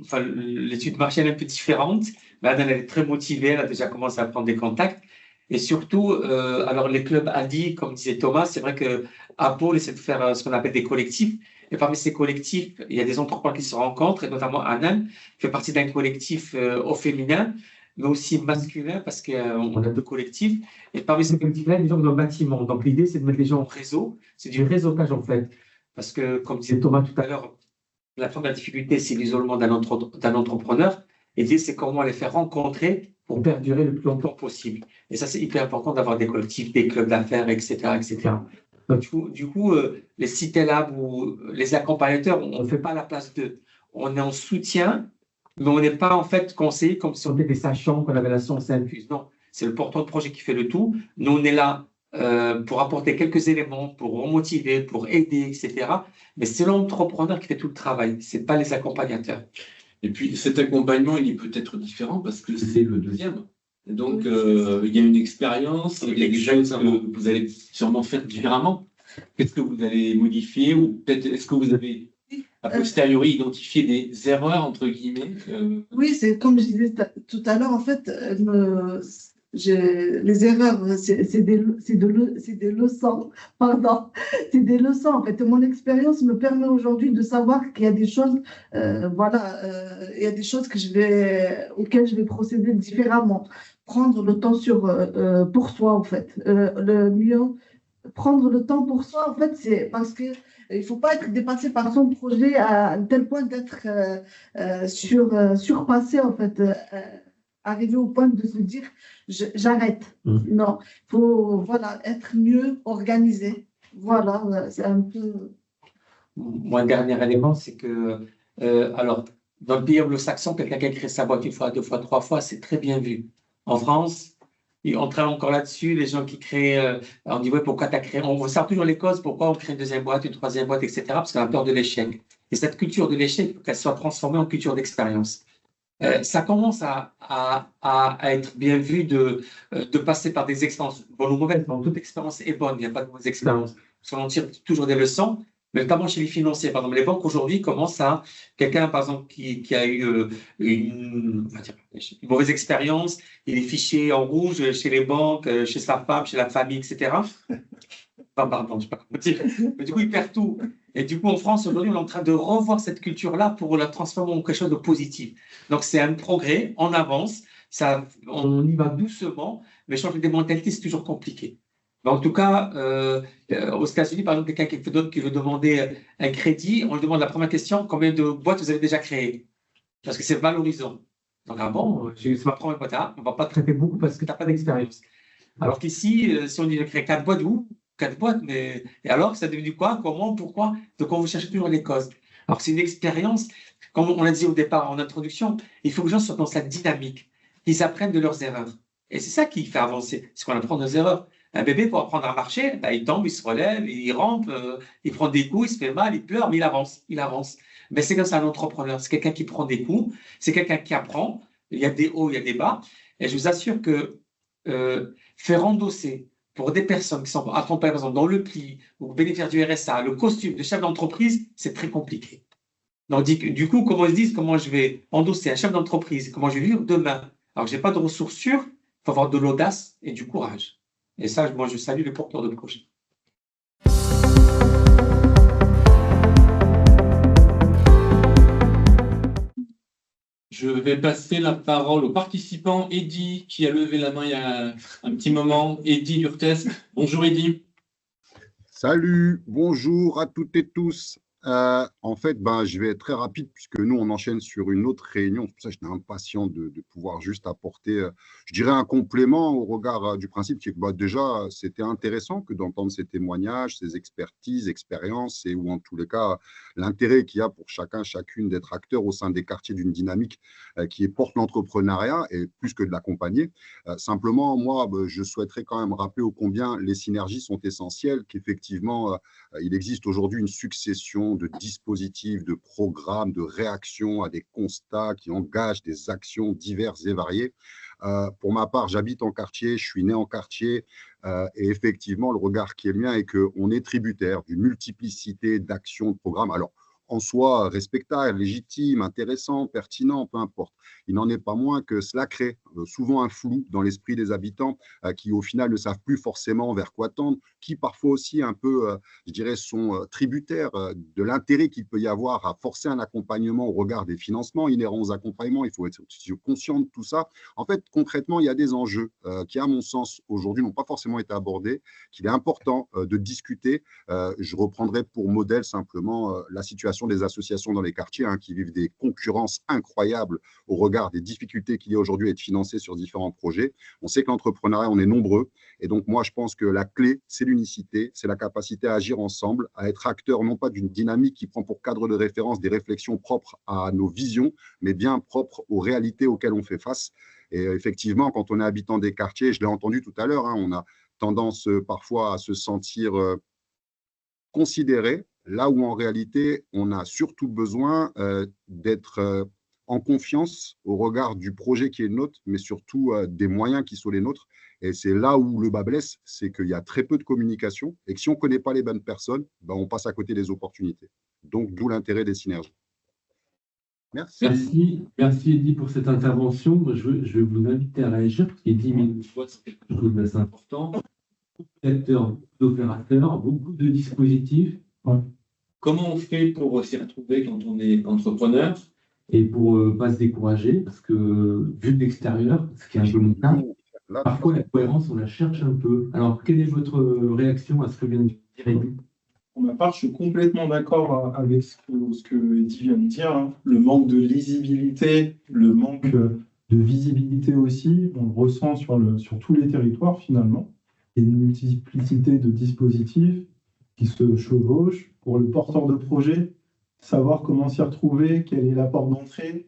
enfin, l'étude de marché elle est un peu différente, mais Anne, elle est très motivée, elle a déjà commencé à prendre des contacts. Et surtout, alors les clubs ADI, comme disait Thomas, c'est vrai que Pôle essaie de faire ce qu'on appelle des collectifs. Et parmi ces collectifs, il y a des entrepreneurs qui se rencontrent, et notamment Anan fait partie d'un collectif au féminin, mais aussi masculin, parce qu'on a deux collectifs. Et parmi ces collectifs-là, il y a des gens dans le bâtiment. Donc l'idée, c'est de mettre les gens en réseau. C'est du réseautage, en fait. Parce que, comme disait Thomas tout à l'heure, la première difficulté, c'est l'isolement d'un entrepreneur. Et l'idée, c'est comment les faire rencontrer pour perdurer le plus longtemps possible. Et ça, c'est hyper important d'avoir des collectifs, des clubs d'affaires, etc., etc. Donc, du coup, les Cité Lab ou les accompagnateurs, on ne fait pas la place d'eux. On est en soutien, mais on n'est pas en fait conseillé comme si on était des sachants, qu'on avait la science infuse. Non, c'est le porteur de projet qui fait le tout. Nous, on est là pour apporter quelques éléments, pour remotiver, pour aider, etc. Mais c'est l'entrepreneur qui fait tout le travail, ce n'est pas les accompagnateurs. Et puis cet accompagnement, il est peut-être différent parce que c'est le deuxième. Et donc, il y a une expérience, il y a des choses que vous allez sûrement faire différemment. Qu'est-ce que vous allez modifier ou peut-être est-ce que vous avez a posteriori identifié des erreurs entre guillemets Oui, c'est comme je disais tout à l'heure, en fait, les erreurs, c'est des leçons. Pardon, c'est des leçons. En fait, mon expérience me permet aujourd'hui de savoir qu'il y a des choses, il y a des choses auxquelles je vais procéder différemment. Prendre le temps pour soi, en fait. Le mieux, prendre le temps pour soi, en fait, c'est parce que il ne faut pas être dépassé par son projet à un tel point d'être surpassé, en fait. Arriver au point de se dire j'arrête. Non, il faut être mieux organisé. Voilà, c'est un peu. Moi, un dernier élément, c'est que, alors, dans le pays anglo-saxon, quelqu'un qui a créé sa boîte une fois, deux fois, trois fois, c'est très bien vu. En France, on travaille encore là-dessus, les gens qui créent, on dit, ouais, pourquoi tu as créé, on sort toujours les causes, pourquoi on crée une deuxième boîte, une troisième boîte, etc., parce qu'on a peur de l'échec. Et cette culture de l'échec, il faut qu'elle soit transformée en culture d'expérience. Ça commence à être bien vu de passer par des expériences bonnes ou mauvaises. Donc, toute expérience est bonne, il n'y a pas de mauvaise expérience. Parce qu'on en tire toujours des leçons, mais notamment chez les financiers. Par exemple, les banques aujourd'hui commencent à. Quelqu'un, par exemple, qui a eu une mauvaise expérience, il est fiché en rouge chez les banques, chez sa femme, chez la famille, etc. Pardon, je ne sais pas comment dire. Mais du coup, il perd tout. Et du coup, en France, aujourd'hui, on est en train de revoir cette culture-là pour la transformer en quelque chose de positif. Donc, c'est un progrès, on avance, on y va doucement, mais changer des mentalités, c'est toujours compliqué. Mais en tout cas, aux États-Unis, par exemple, quelqu'un qui veut demander un crédit, on lui demande la première question, combien de boîtes vous avez déjà créées? Parce que c'est valorisant. Donc, c'est ma première boîte, on ne va pas te traiter beaucoup parce que tu n'as pas d'expérience. Alors qu'ici, si on dit j'ai créé 4 boîtes, 4 boîtes, mais et alors, ça est devenu quoi? Comment? Pourquoi? Donc, on veut chercher toujours les causes. Alors, c'est une expérience, comme on l'a dit au départ en introduction, il faut que les gens soient dans cette dynamique, qu'ils apprennent de leurs erreurs. Et c'est ça qui fait avancer, c'est qu'on apprend nos erreurs. Un bébé, pour apprendre à marcher, il tombe, il se relève, il rampe, il prend des coups, il se fait mal, il pleure, mais il avance. Mais c'est comme ça un entrepreneur, c'est quelqu'un qui prend des coups, c'est quelqu'un qui apprend, il y a des hauts, il y a des bas, et je vous assure que faire endosser pour des personnes qui sont accompagnées, par exemple, dans le pli, ou bénéficiaires du RSA, le costume de chef d'entreprise, c'est très compliqué. Donc, du coup, comment ils se disent, comment je vais endosser un chef d'entreprise, comment je vais vivre demain, alors que je n'ai pas de ressources sûres, il faut avoir de l'audace et du courage. Et ça, moi, je salue les porteurs de projet. Je vais passer la parole au participant Eddy, qui a levé la main il y a un petit moment. Eddy Urtesque. Bonjour Eddy. Salut, bonjour à toutes et tous. En fait, je vais être très rapide puisque nous, on enchaîne sur une autre réunion. C'est pour ça que j'étais impatient de pouvoir juste apporter, je dirais, un complément au regard du principe qui est que déjà, c'était intéressant que d'entendre ces témoignages, ces expertises, expériences, ou en tous les cas, l'intérêt qu'il y a pour chacun, chacune d'être acteur au sein des quartiers d'une dynamique qui porte l'entrepreneuriat et plus que de l'accompagner. Simplement, moi, je souhaiterais quand même rappeler ô combien les synergies sont essentielles, qu'effectivement, il existe aujourd'hui une succession de dispositifs, de programmes, de réactions à des constats qui engagent des actions diverses et variées. Pour ma part, j'habite en quartier, je suis né en quartier, et effectivement, le regard qui est le mien est qu'on est tributaire d'une multiplicité d'actions, de programmes. Alors, en soi respectable, légitime, intéressant, pertinent, peu importe. Il n'en est pas moins que cela crée souvent un flou dans l'esprit des habitants qui, au final, ne savent plus forcément vers quoi tendre, qui parfois aussi un peu, je dirais, sont tributaires de l'intérêt qu'il peut y avoir à forcer un accompagnement au regard des financements inhérents aux accompagnements. Il faut être conscient de tout ça. En fait, concrètement, il y a des enjeux qui, à mon sens, aujourd'hui, n'ont pas forcément été abordés, qu'il est important de discuter. Je reprendrai pour modèle simplement la situation des associations dans les quartiers qui vivent des concurrences incroyables au regard des difficultés qu'il y a aujourd'hui à être financés sur différents projets. On sait que l'entrepreneuriat, on est nombreux. Et donc, moi, je pense que la clé, c'est l'unicité, c'est la capacité à agir ensemble, à être acteur non pas d'une dynamique qui prend pour cadre de référence des réflexions propres à nos visions, mais bien propres aux réalités auxquelles on fait face. Et effectivement, quand on est habitant des quartiers, je l'ai entendu tout à l'heure, on a tendance parfois à se sentir considéré, là où en réalité, on a surtout besoin d'être en confiance au regard du projet qui est le nôtre, mais surtout des moyens qui sont les nôtres. Et c'est là où le bas blesse, c'est qu'il y a très peu de communication et que si on ne connaît pas les bonnes personnes, on passe à côté des opportunités. Donc, d'où l'intérêt des synergies. Merci. Merci Eddy pour cette intervention. Je vais vous inviter à réagir parce qu'Eddy met une fois, c'est quelque chose d'assez important. Beaucoup d'acteurs, d'opérateurs, beaucoup de dispositifs. Comment on fait pour s'y retrouver quand on est entrepreneur? Et pour ne pas se décourager, parce que vu de l'extérieur, ce qui est un peu mon cas, parfois la cohérence, on la cherche un peu. Alors, quelle est votre réaction à ce que vient de dire Eddy? Pour ma part, je suis complètement d'accord avec ce que Eddy vient de dire. Le manque de lisibilité, le manque de visibilité aussi, on le ressent sur tous les territoires finalement. Il y a une multiplicité de dispositifs qui se chevauchent pour le porteur de projet, savoir comment s'y retrouver, quelle est la porte d'entrée.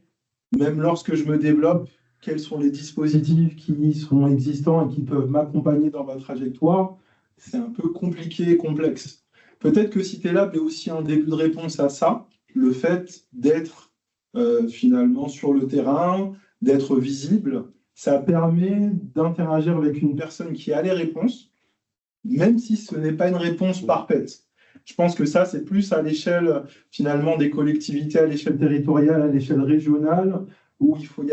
Même lorsque je me développe, quels sont les dispositifs qui sont existants et qui peuvent m'accompagner dans ma trajectoire. C'est un peu compliqué et complexe. Peut-être que CityLab est aussi un début de réponse à ça, le fait d'être finalement sur le terrain, d'être visible. Ça permet d'interagir avec une personne qui a les réponses, même si ce n'est pas une réponse parfaite. Je pense que ça, c'est plus à l'échelle finalement des collectivités, à l'échelle territoriale, à l'échelle régionale, où il faut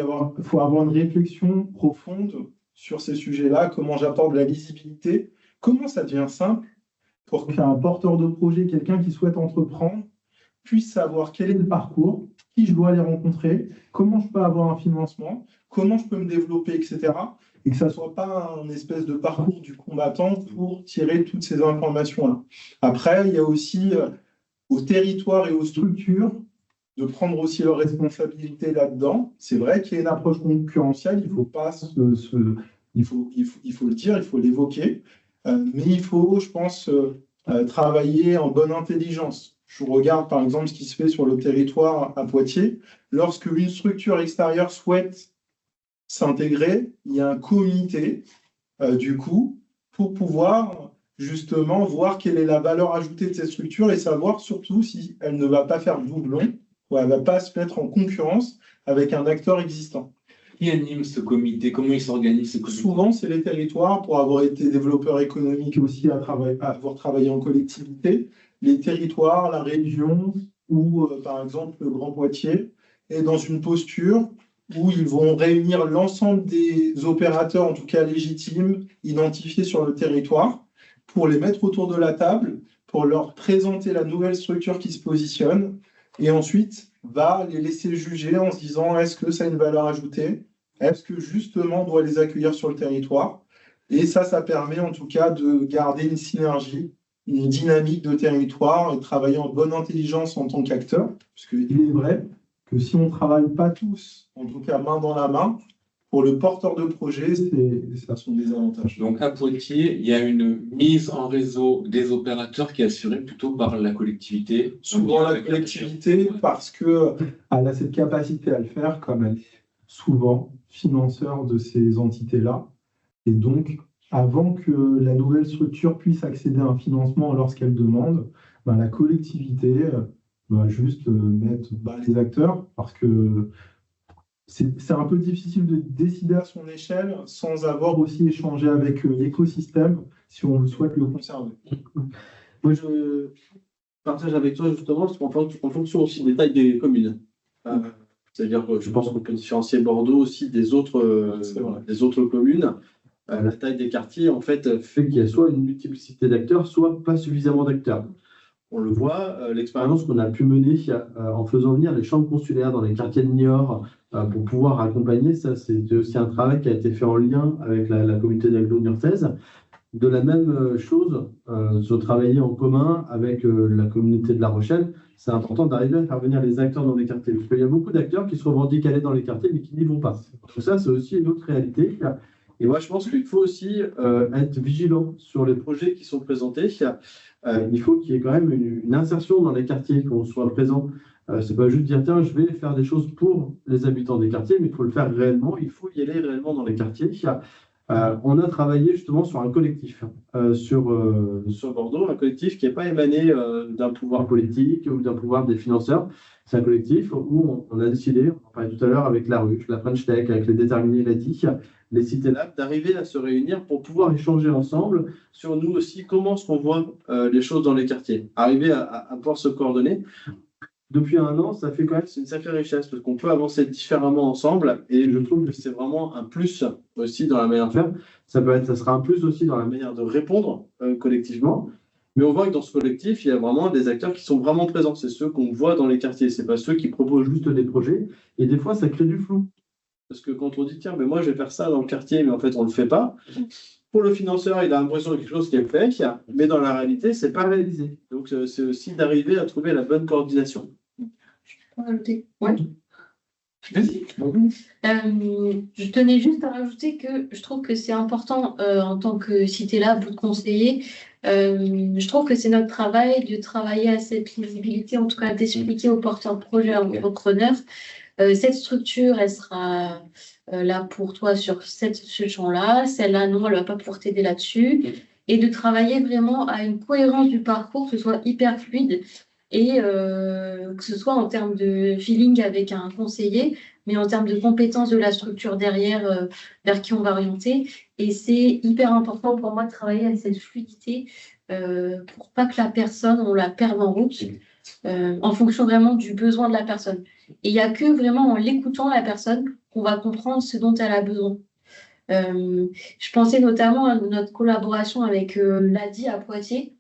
avoir une réflexion profonde sur ces sujets-là, comment j'apporte de la lisibilité, comment ça devient simple pour qu'un porteur de projet, quelqu'un qui souhaite entreprendre, puisse savoir quel est le parcours, qui je dois aller rencontrer, comment je peux avoir un financement, comment je peux me développer, etc. Et que ça ne soit pas un espèce de parcours du combattant pour tirer toutes ces informations-là. Après, il y a aussi aux territoires et aux structures de prendre aussi leurs responsabilités là-dedans. C'est vrai qu'il y a une approche concurrentielle, il faut pas il faut le dire, il faut l'évoquer, mais il faut, je pense, travailler en bonne intelligence. Je regarde par exemple ce qui se fait sur le territoire à Poitiers. Lorsque une structure extérieure souhaite s'intégrer, il y a un comité, du coup, pour pouvoir justement voir quelle est la valeur ajoutée de cette structure et savoir surtout si elle ne va pas faire doublon ou elle ne va pas se mettre en concurrence avec un acteur existant. Qui anime ce comité? Comment il s'organise ce comité? Souvent, c'est les territoires, pour avoir été développeur économique et aussi avoir travaillé en collectivité, les territoires, la région ou par exemple le Grand Poitiers est dans une posture où ils vont réunir l'ensemble des opérateurs, en tout cas légitimes, identifiés sur le territoire, pour les mettre autour de la table, pour leur présenter la nouvelle structure qui se positionne, et ensuite va les laisser juger en se disant est-ce que ça a une valeur ajoutée? Est-ce que justement on doit les accueillir sur le territoire? Et ça permet en tout cas de garder une synergie, une dynamique de territoire et de travailler en bonne intelligence en tant qu'acteur. Parce qu'il est vrai que si on ne travaille pas tous, en tout cas main dans la main, pour le porteur de projet, ça sont des avantages. Donc à Poitiers, il y a une mise en réseau des opérateurs qui est assurée plutôt par la collectivité. Souvent la collectivité, parce qu'elle a cette capacité à le faire, comme elle est souvent financeur de ces entités-là. Et donc, avant que la nouvelle structure puisse accéder à un financement lorsqu'elle demande, la collectivité va juste mettre les acteurs, parce que c'est un peu difficile de décider à son échelle sans avoir aussi échangé avec l'écosystème si on souhaite le conserver. Moi, je partage avec toi justement en fonction aussi des tailles des communes. C'est-à-dire que je pense qu'on peut différencier Bordeaux aussi des autres communes. La taille des quartiers, en fait, fait qu'il y a soit une multiplicité d'acteurs, soit pas suffisamment d'acteurs. On le voit, l'expérience qu'on a pu mener en faisant venir les chambres consulaires dans les quartiers de Niort pour pouvoir accompagner, ça c'est aussi un travail qui a été fait en lien avec la communauté d'agglo niortaise. De la même chose, se travailler en commun avec la communauté de La Rochelle, c'est important d'arriver à faire venir les acteurs dans les quartiers. Parce qu'il y a beaucoup d'acteurs qui se revendiquent aller dans les quartiers mais qui n'y vont pas. Tout ça, c'est aussi une autre réalité. Et moi, je pense qu'il faut aussi être vigilant sur les projets qui sont présentés. Il faut qu'il y ait quand même une insertion dans les quartiers, qu'on soit présent. C'est pas juste dire, tiens, je vais faire des choses pour les habitants des quartiers, mais il faut le faire réellement, il faut y aller réellement dans les quartiers. On a travaillé justement sur un collectif sur Bordeaux, un collectif qui n'est pas émané d'un pouvoir politique ou d'un pouvoir des financeurs. C'est un collectif où on a décidé, on en parlait tout à l'heure avec la Ruche, la French Tech, avec les Déterminés, l'ADI, les Cités Lab, d'arriver à se réunir pour pouvoir échanger ensemble sur nous aussi, comment est-ce qu'on voit les choses dans les quartiers. Arriver à pouvoir se coordonner. Depuis un an, ça fait quand même une sacrée richesse parce qu'on peut avancer différemment ensemble et je trouve que c'est vraiment un plus aussi dans la manière de faire. Ça sera un plus aussi dans la manière de répondre collectivement. Mais on voit que dans ce collectif, il y a vraiment des acteurs qui sont vraiment présents. C'est ceux qu'on voit dans les quartiers. C'est pas ceux qui proposent juste des projets. Et des fois, ça crée du flou. Parce que quand on dit, tiens, mais moi, je vais faire ça dans le quartier, mais en fait, on ne le fait pas. Pour le financeur, il a l'impression de quelque chose qui est fait, mais dans la réalité, ce n'est pas réalisé. Donc, c'est aussi d'arriver à trouver la bonne coordination. Rajouter. Ouais. Vas-y. Je tenais juste à rajouter que je trouve que c'est important en tant que Cité Lab ou de conseiller. Je trouve que c'est notre travail de travailler à cette lisibilité, en tout cas d'expliquer aux porteurs de projet, aux entrepreneurs. Cette structure, elle sera là pour toi sur ce champ-là. Celle-là, non, elle ne va pas pouvoir t'aider là-dessus. Et de travailler vraiment à une cohérence du parcours, que ce soit hyper fluide et que ce soit en termes de feeling avec un conseiller, mais en termes de compétences de la structure derrière, vers qui on va orienter. Et c'est hyper important pour moi de travailler à cette fluidité pour pas que la personne, on la perde en route, en fonction vraiment du besoin de la personne. Et il n'y a que vraiment en l'écoutant la personne qu'on va comprendre ce dont elle a besoin. Je pensais notamment à notre collaboration avec l'ADI à Poitiers.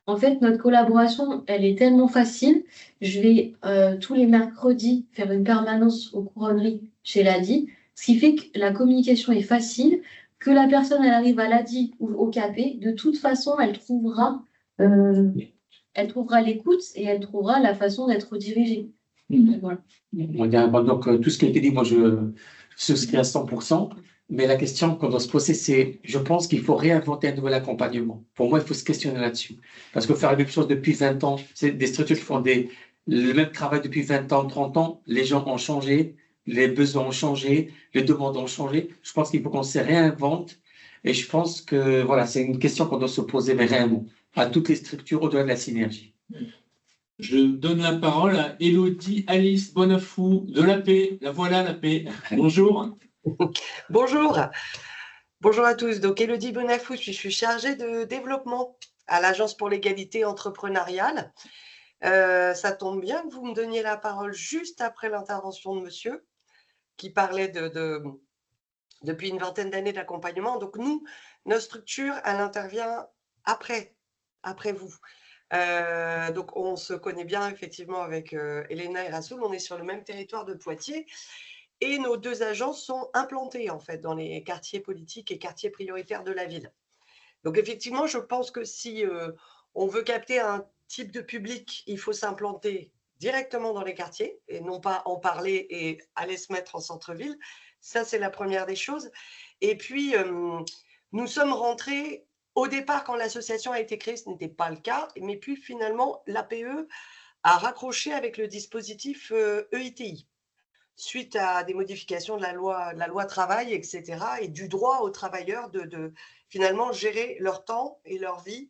En fait, notre collaboration, elle est tellement facile. Je vais tous les mercredis faire une permanence aux couronneries chez l'ADI, ce qui fait que la communication est facile, que la personne, elle arrive à l'ADI ou au CAP, de toute façon, elle trouvera l'écoute et elle trouvera la façon d'être dirigée. Voilà. Donc, tout ce qui a été dit, moi, je souscris à 100%. Mais la question qu'on doit se poser, c'est, je pense qu'il faut réinventer un nouvel accompagnement. Pour moi, il faut se questionner là-dessus. Parce que faire la même chose depuis 20 ans, c'est des structures qui font le même travail depuis 20 ans, 30 ans. Les gens ont changé, les besoins ont changé, les demandes ont changé. Je pense qu'il faut qu'on se réinvente. Et je pense que, voilà, c'est une question qu'on doit se poser vraiment à toutes les structures au-delà de la synergie. Je donne la parole à Élodie Alice Bonafou de la Paix. La voilà, la Paix. Bonjour. Bonjour. Bonjour à tous. Donc, Élodie Bonafou, je suis chargée de développement à l'Agence pour l'égalité entrepreneuriale. Ça tombe bien que vous me donniez la parole juste après l'intervention de monsieur qui parlait depuis une vingtaine d'années d'accompagnement. Donc, nous, notre structure, elle intervient après vous. Donc, on se connaît bien effectivement avec Elena et Rassoul. On est sur le même territoire de Poitiers. Et nos 2 agences sont implantées en fait dans les quartiers politiques et quartiers prioritaires de la ville. Donc effectivement, je pense que si on veut capter un type de public, il faut s'implanter directement dans les quartiers et non pas en parler et aller se mettre en centre-ville. Ça, c'est la première des choses. Et puis, nous sommes rentrés au départ, quand l'association a été créée, ce n'était pas le cas, mais puis finalement, l'APE a raccroché avec le dispositif EITI, suite à des modifications de la loi travail, etc., et du droit aux travailleurs de finalement gérer leur temps et leur vie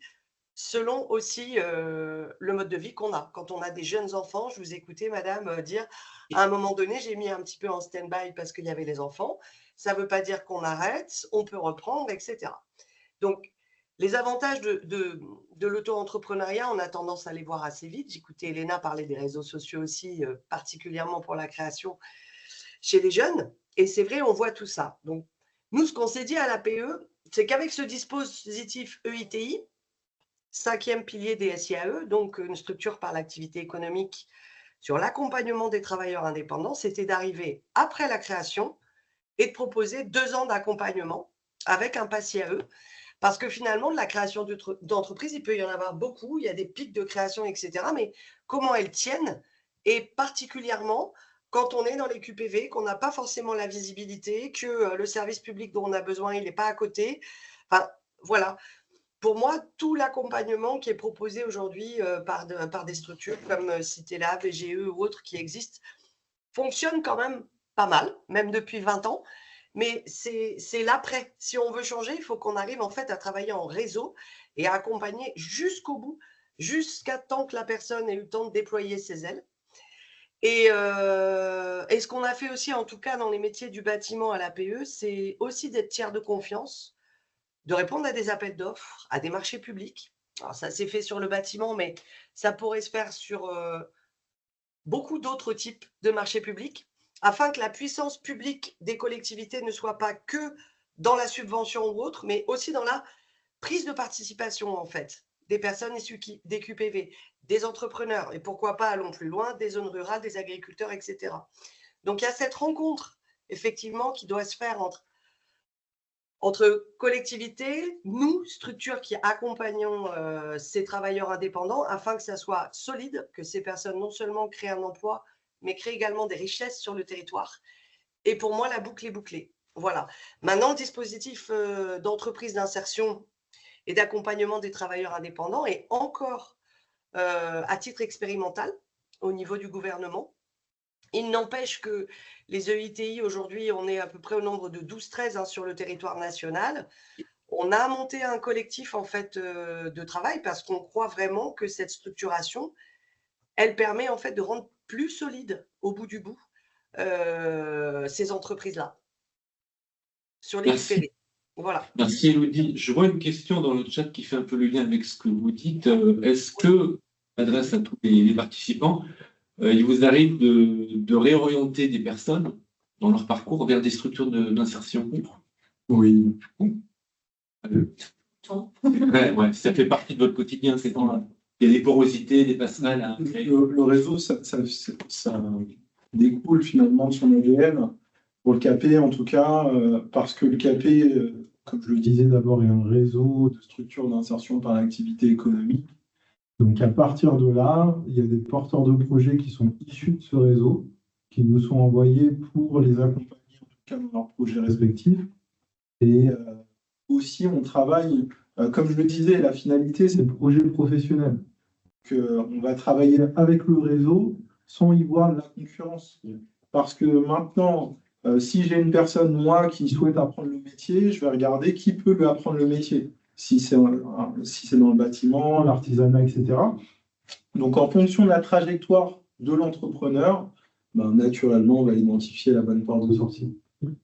selon aussi le mode de vie qu'on a. Quand on a des jeunes enfants, je vous écoutais, madame, dire à un moment donné, j'ai mis un petit peu en stand-by parce qu'il y avait les enfants. Ça ne veut pas dire qu'on arrête, on peut reprendre, etc. Donc, les avantages de l'auto-entrepreneuriat, on a tendance à les voir assez vite. J'écoutais Elena parler des réseaux sociaux aussi, particulièrement pour la création chez les jeunes. Et c'est vrai, on voit tout ça. Donc, nous, ce qu'on s'est dit à l'APE, c'est qu'avec ce dispositif EITI, 5e pilier des SIAE, donc une structure par l'activité économique sur l'accompagnement des travailleurs indépendants, c'était d'arriver après la création et de proposer 2 ans d'accompagnement avec un pass IAE. Parce que finalement, de la création d'entreprise, il peut y en avoir beaucoup, il y a des pics de création, etc. Mais comment elles tiennent, et particulièrement quand on est dans les QPV, qu'on n'a pas forcément la visibilité, que le service public dont on a besoin, il n'est pas à côté. Enfin, voilà. Pour moi, tout l'accompagnement qui est proposé aujourd'hui par des structures comme CitéLab, VGE ou autres qui existent, fonctionne quand même pas mal, même depuis 20 ans. Mais c'est l'après. Si on veut changer, il faut qu'on arrive en fait à travailler en réseau et à accompagner jusqu'au bout, jusqu'à temps que la personne ait eu le temps de déployer ses ailes. Et ce qu'on a fait aussi, en tout cas dans les métiers du bâtiment à l'APE, c'est aussi d'être tiers de confiance, de répondre à des appels d'offres, à des marchés publics. Alors ça s'est fait sur le bâtiment, mais ça pourrait se faire sur beaucoup d'autres types de marchés publics, afin que la puissance publique des collectivités ne soit pas que dans la subvention ou autre, mais aussi dans la prise de participation, en fait, des personnes issues des QPV, des entrepreneurs, et pourquoi pas, allons plus loin, des zones rurales, des agriculteurs, etc. Donc, il y a cette rencontre, effectivement, qui doit se faire entre collectivités, nous, structures qui accompagnons ces travailleurs indépendants, afin que ça soit solide, que ces personnes non seulement créent un emploi, mais créent également des richesses sur le territoire. Et pour moi, la boucle est bouclée. Voilà. Maintenant, le dispositif d'entreprise d'insertion et d'accompagnement des travailleurs indépendants est encore à titre expérimental au niveau du gouvernement. Il n'empêche que les EITI, aujourd'hui, on est à peu près au nombre de 12-13 sur le territoire national. On a monté un collectif en fait de travail parce qu'on croit vraiment que cette structuration, elle permet en fait de rendre plus solide au bout du bout ces entreprises-là sur les QPV. Voilà. Merci Elodie. Je vois une question dans le chat qui fait un peu le lien avec ce que vous dites. Est-ce que, adresse à tous les participants, il vous arrive de réorienter des personnes dans leur parcours vers des structures d'insertion? Oui. Ouais, ça fait partie de votre quotidien ces temps-là. Il y a des porosités, des passerelles. Le réseau, ça découle finalement de son ADN, pour le CAPE en tout cas, parce que le CAPE, comme je le disais d'abord, est un réseau de structures d'insertion par l'activité économique. Donc à partir de là, il y a des porteurs de projets qui sont issus de ce réseau, qui nous sont envoyés pour les accompagner en tout cas dans leurs projets respectifs. Et aussi, on travaille, comme je le disais, la finalité, c'est le projet professionnel. On va travailler avec le réseau sans y voir de la concurrence. Parce que maintenant, si j'ai une personne, moi, qui souhaite apprendre le métier, je vais regarder qui peut lui apprendre le métier. Si c'est dans le bâtiment, l'artisanat, etc. Donc, en fonction de la trajectoire de l'entrepreneur, naturellement, on va identifier la bonne porte de sortie. Il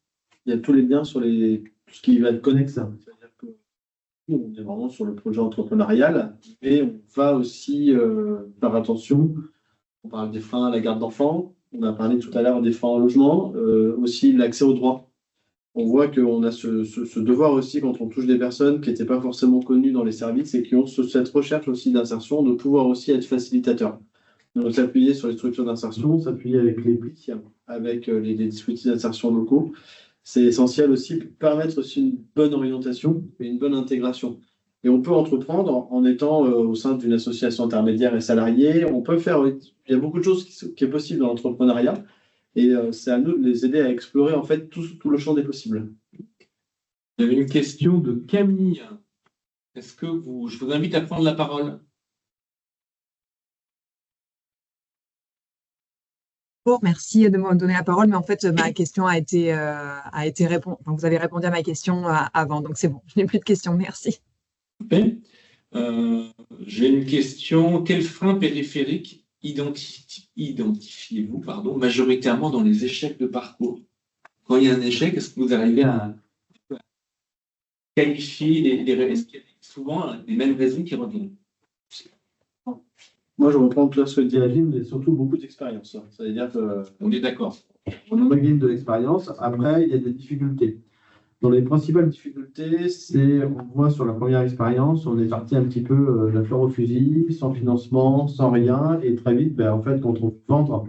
y a tous les liens sur tout ce qui va être connexe. C'est-à-dire que on est vraiment sur le projet entrepreneurial, mais on va aussi faire attention. On parle des freins à la garde d'enfants. On a parlé tout à l'heure des freins au logement, aussi l'accès aux droits. on voit qu'on a ce devoir aussi quand on touche des personnes qui n'étaient pas forcément connues dans les services et qui ont cette recherche aussi d'insertion, de pouvoir aussi être facilitateur. Donc s'appuyer sur les structures d'insertion, s'appuyer avec les PLIC, avec les dispositifs d'insertion locaux. C'est essentiel aussi pour permettre aussi une bonne orientation et une bonne intégration. Et on peut entreprendre en étant au sein d'une association intermédiaire et salariée. On peut faire, il y a beaucoup de choses qui est possible dans l'entrepreneuriat. Et c'est à nous de les aider à explorer en fait tout le champ des possibles. Il y avait une question de Camille. Je vous invite à prendre la parole. Merci de me donner la parole, mais en fait, ma question a été répondue. Vous avez répondu à ma question avant, donc c'est bon. Je n'ai plus de questions. Merci. J'ai une question. Quel frein périphérique identifiez-vous majoritairement dans les échecs de parcours? Quand il y a un échec, est-ce que vous arrivez à qualifier est-ce qu'il y a souvent les mêmes raisons qui reviennent? Moi, je reprends tout ce que dit Aline, mais surtout beaucoup d'expérience. C'est-à-dire on est d'accord. On gagne de l'expérience. Après, il y a des difficultés. Dans les principales difficultés, on voit sur la première expérience, on est parti un petit peu la fleur au fusil, sans financement, sans rien, et très vite, en fait, quand on veut vendre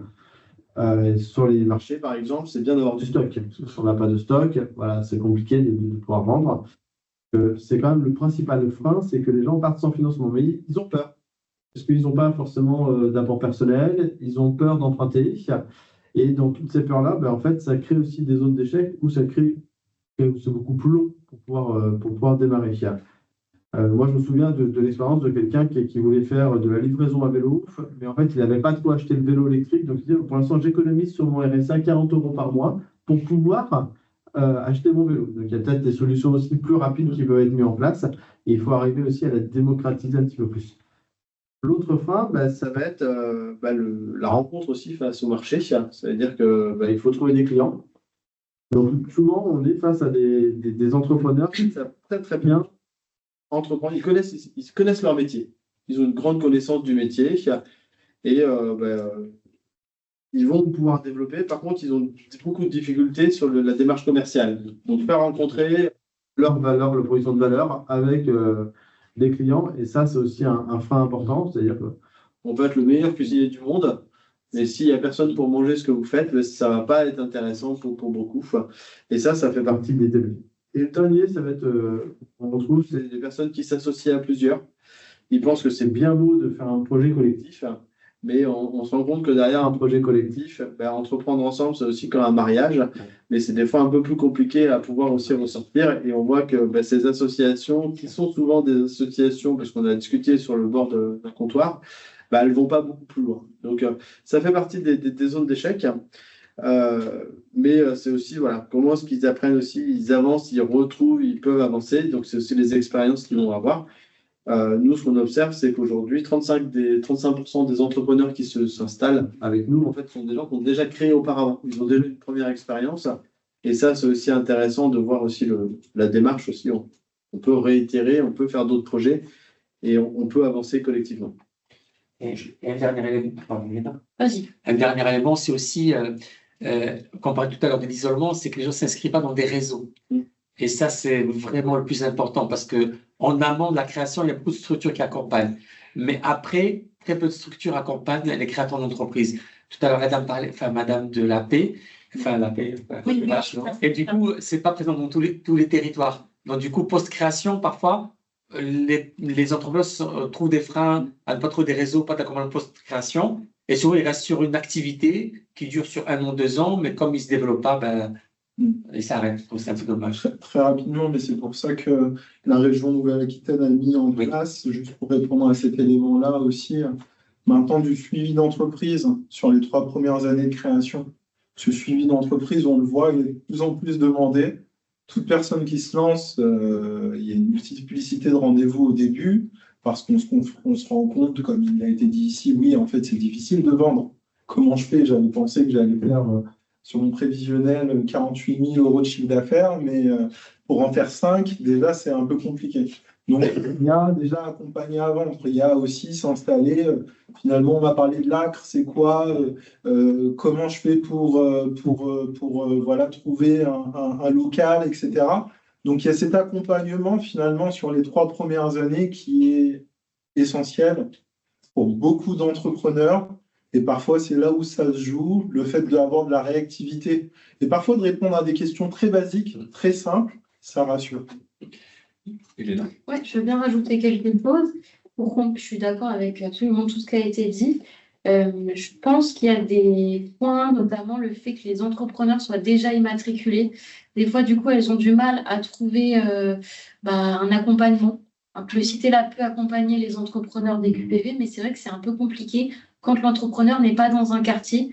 sur les marchés, par exemple, c'est bien d'avoir du stock. Parce que si on n'a pas de stock, voilà, c'est compliqué de pouvoir vendre. C'est quand même le principal frein, c'est que les gens partent sans financement, mais ils ont peur. Parce qu'ils n'ont pas forcément d'apport personnel, ils ont peur d'emprunter. Et dans toutes ces peurs-là, en fait, ça crée aussi des zones d'échec où c'est beaucoup plus long pour pouvoir démarrer. Moi, je me souviens de l'expérience de quelqu'un qui voulait faire de la livraison à vélo, mais en fait, il n'avait pas de quoi acheter le vélo électrique. Donc, il dit, pour l'instant, j'économise sur mon RSA 40 € par mois pour pouvoir acheter mon vélo. Donc, il y a peut-être des solutions aussi plus rapides qui peuvent être mises en place. Et il faut arriver aussi à la démocratiser un petit peu plus. L'autre frein, ça va être la rencontre aussi face au marché. C'est-à-dire qu'il faut trouver des clients. Donc, souvent, on est face à des entrepreneurs qui savent très, très bien entreprendre. Ils connaissent leur métier. Ils ont une grande connaissance du métier et ils vont pouvoir développer. Par contre, ils ont beaucoup de difficultés sur la démarche commerciale. Donc, faire rencontrer leur valeur, leur proposition de valeur avec des clients. Et ça, c'est aussi un frein important. C'est-à-dire qu'on peut être le meilleur cuisinier du monde. Mais s'il n'y a personne pour manger ce que vous faites, ça ne va pas être intéressant pour beaucoup. Et ça fait partie des débuts. Et le dernier, ça va être, on retrouve, c'est des personnes qui s'associent à plusieurs. Ils pensent que c'est bien beau de faire un projet collectif, mais on se rend compte que derrière un projet collectif, entreprendre ensemble, c'est aussi comme un mariage, mais c'est des fois un peu plus compliqué à pouvoir aussi ressortir. Et on voit que ces associations, qui sont souvent des associations, parce qu'on a discuté sur le bord d'un comptoir, elles ne vont pas beaucoup plus loin. Donc, ça fait partie des zones d'échec. Mais c'est aussi, comment est-ce qu'ils apprennent aussi, ils avancent, ils retrouvent, ils peuvent avancer. Donc, c'est aussi les expériences qu'ils vont avoir. Nous, ce qu'on observe, c'est qu'aujourd'hui, 35% des entrepreneurs qui s'installent avec nous, en fait, sont des gens qui ont déjà créé auparavant. Ils ont déjà une première expérience. Et ça, c'est aussi intéressant de voir aussi la démarche aussi. On peut réitérer, on peut faire d'autres projets et on peut avancer collectivement. Et un dernier élément, Vas-y. Un dernier élément, c'est aussi, quand on parlait tout à l'heure de l'isolement, c'est que les gens ne s'inscrivent pas dans des réseaux. Et ça, c'est vraiment le plus important parce qu'en amont de la création, il y a beaucoup de structures qui accompagnent. Mais après, très peu de structures accompagnent les créateurs d'entreprise. Tout à l'heure, Madame de la Paix, et du coup, ce n'est pas présent dans tous les territoires. Donc, du coup, post-création, parfois, les entrepreneurs trouvent des freins à ne pas trouver des réseaux, pas d'accompagnement post-création. Et souvent, ils restent sur une activité qui dure sur 1 an, 2 ans, mais comme ils ne se développent pas, ils s'arrêtent. Donc, c'est un peu dommage. Très rapidement, mais c'est pour ça que la région Nouvelle-Aquitaine a mis en place, juste pour répondre à cet élément-là aussi, maintenant du suivi d'entreprise sur les 3 premières années de création. Ce suivi d'entreprise, on le voit, il est de plus en plus demandé. Toute personne qui se lance, il y a une multiplicité de rendez-vous au début, parce qu'on se rend compte, comme il a été dit ici, oui, en fait, c'est difficile de vendre. Comment je fais? J'avais pensé que j'allais faire sur mon prévisionnel 48 000 € de chiffre d'affaires, mais pour en faire 5, déjà, c'est un peu compliqué. Donc, il y a déjà accompagné à vendre. Il y a aussi s'installer. Finalement, on m'a parlé de l'ACRE, c'est quoi, comment je fais pour voilà, trouver un local, etc. Donc, il y a cet accompagnement, finalement, sur les 3 premières années qui est essentiel pour beaucoup d'entrepreneurs. Et parfois, c'est là où ça se joue, le fait d'avoir de la réactivité. Et parfois, de répondre à des questions très basiques, très simples, ça rassure. Ouais, je veux bien rajouter quelque chose. Je suis d'accord avec absolument tout ce qui a été dit. Je pense qu'il y a des points, notamment le fait que les entrepreneurs soient déjà immatriculés. Des fois, du coup, elles ont du mal à trouver un accompagnement. Le CITELAB peut accompagner les entrepreneurs des QPV, mais c'est vrai que c'est un peu compliqué quand l'entrepreneur n'est pas dans un quartier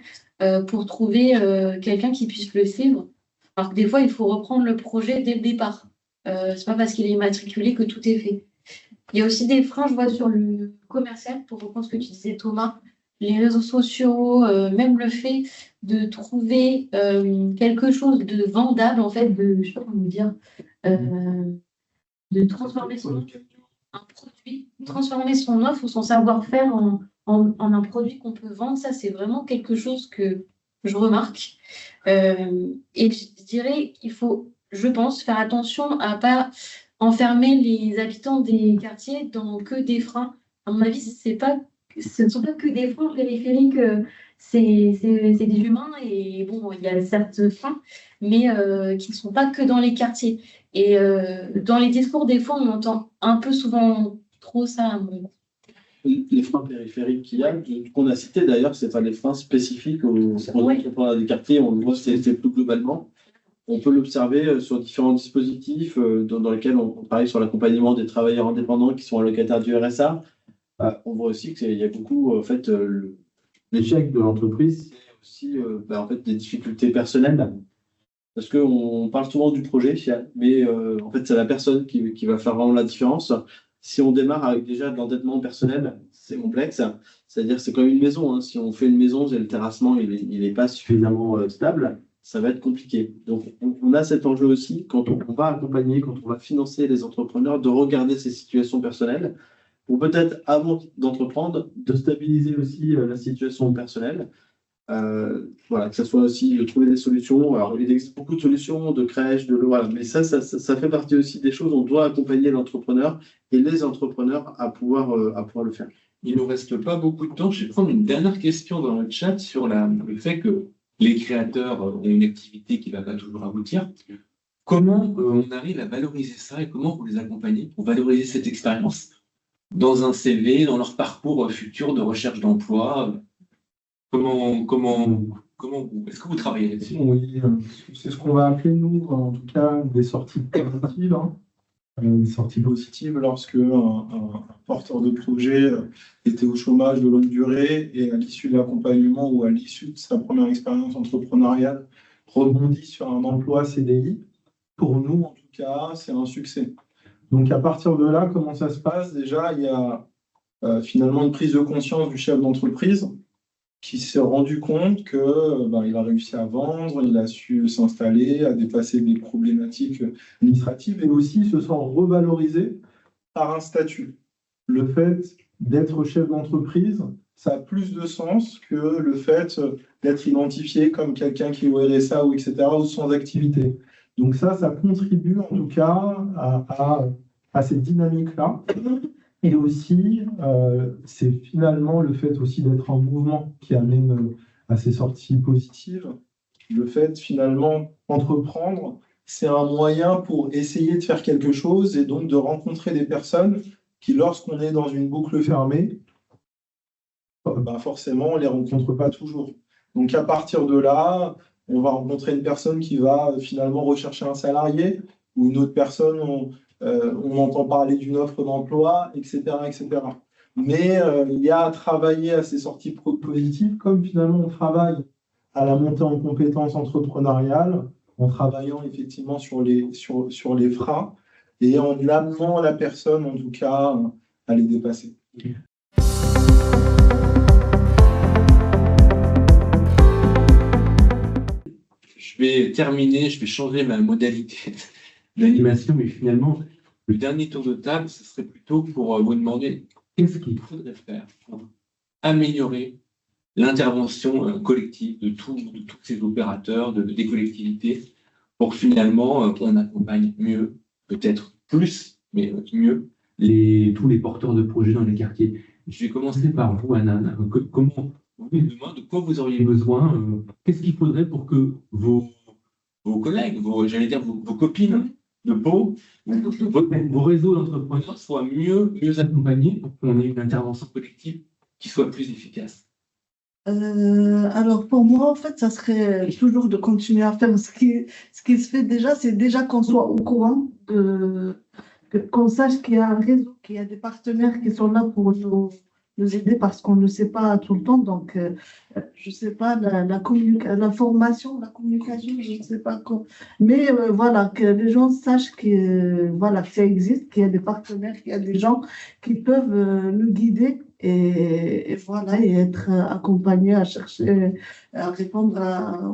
pour trouver quelqu'un qui puisse le suivre. Alors que des fois, il faut reprendre le projet dès le départ. C'est pas parce qu'il est immatriculé que tout est fait. Il y a aussi des freins, je vois, sur le commercial, pour reprendre ce que tu disais, Thomas, les réseaux sociaux, même le fait de trouver quelque chose de vendable, en fait, je sais pas comment dire, de transformer un produit, transformer son offre ou son savoir-faire en un produit qu'on peut vendre. Ça, c'est vraiment quelque chose que je remarque. Et je dirais qu'il faut, je pense, faire attention à ne pas enfermer les habitants des quartiers dans que des freins. À mon avis, ce ne sont pas que des freins périphériques, c'est des humains et bon, il y a certes freins, mais qui ne sont pas que dans les quartiers. Et dans les discours, des fois, on entend un peu souvent trop ça. Les freins périphériques qu'il y a, qu'on a cités d'ailleurs, c'est pas les freins spécifiques aux entrepreneurs des quartiers, on le voit, c'est plus globalement. On peut l'observer sur différents dispositifs dans lesquels on travaille sur l'accompagnement des travailleurs indépendants qui sont allocataires du RSA. On voit aussi qu'il y a beaucoup, en fait, l'échec de l'entreprise, c'est aussi en fait, des difficultés personnelles. Parce qu'on parle souvent du projet, mais en fait, c'est la personne qui va faire vraiment la différence. Si on démarre avec déjà de l'endettement personnel, c'est complexe. C'est-à-dire c'est comme une maison. Hein. Si on fait une maison et le terrassement il n'est pas suffisamment stable, ça va être compliqué. Donc, on a cet enjeu aussi, quand on va accompagner, quand on va financer les entrepreneurs, de regarder ces situations personnelles pour peut-être, avant d'entreprendre, de stabiliser aussi la situation personnelle. Voilà, que ce soit aussi de trouver des solutions. Alors, il existe beaucoup de solutions, de crèches, voilà. Mais ça fait partie aussi des choses où on doit accompagner l'entrepreneur et les entrepreneurs à pouvoir le faire. Il ne nous reste pas beaucoup de temps. Je vais prendre une dernière question dans le chat sur le fait que les créateurs ont une activité qui ne va pas toujours aboutir. Comment on arrive à valoriser ça et comment vous les accompagnez pour valoriser cette expérience dans un CV, dans leur parcours futur de recherche d'emploi? Est-ce que vous travaillez là-dessus? Oui, c'est ce qu'on va appeler, nous, en tout cas, des sorties positives. Hein. Des sorties positives lorsque un porteur de projet était au chômage de longue durée et à l'issue de l'accompagnement ou à l'issue de sa première expérience entrepreneuriale, rebondit sur un emploi CDI. Pour nous, en tout cas, c'est un succès. Donc, à partir de là, comment ça se passe? Déjà, il y a finalement une prise de conscience du chef d'entreprise qui s'est rendu compte qu'il a réussi à vendre, il a su s'installer, à dépasser des problématiques administratives et aussi se sent revalorisé par un statut. Le fait d'être chef d'entreprise, ça a plus de sens que le fait d'être identifié comme quelqu'un qui est au RSA ou etc. ou sans activité. Donc ça contribue en tout cas à cette dynamique-là. Et aussi, c'est finalement le fait aussi d'être en mouvement qui amène à ces sorties positives. Le fait finalement entreprendre, c'est un moyen pour essayer de faire quelque chose et donc de rencontrer des personnes qui, lorsqu'on est dans une boucle fermée, forcément, on ne les rencontre pas toujours. Donc à partir de là, on va rencontrer une personne qui va finalement rechercher un salarié ou une autre personne, on entend parler d'une offre d'emploi, etc., etc. Mais il y a à travailler à ces sorties positives, comme finalement on travaille à la montée en compétences entrepreneuriales, en travaillant effectivement sur les freins et en amenant la personne, en tout cas, à les dépasser. Je vais terminer, je vais changer ma modalité d'animation, mais finalement, Le dernier tour de table, ce serait plutôt pour vous demander qu'est-ce qu'il faudrait faire pour améliorer l'intervention collective de tous ces opérateurs, des collectivités, pour que finalement on accompagne mieux, peut-être plus, mais mieux, tous les porteurs de projets dans les quartiers. Je vais commencer par vous, Anna. Comment, de quoi vous auriez besoin qu'est-ce qu'il faudrait pour que vos collègues, j'allais dire vos copines de Pau, vos réseaux d'entrepreneurs soient mieux accompagnés pour qu'on ait une intervention collective qui soit plus efficace? Alors pour moi, en fait, ça serait toujours de continuer à faire ce qui se fait déjà, c'est déjà qu'on soit au courant, qu'on sache qu'il y a un réseau, qu'il y a des partenaires qui sont là pour nous aider parce qu'on ne sait pas tout le temps. Donc, je ne sais pas, la formation, la communication, je ne sais pas quoi. Mais voilà, que les gens sachent voilà, que ça existe, qu'il y a des partenaires, qu'il y a des gens qui peuvent nous guider et voilà, et être accompagnés à chercher, à répondre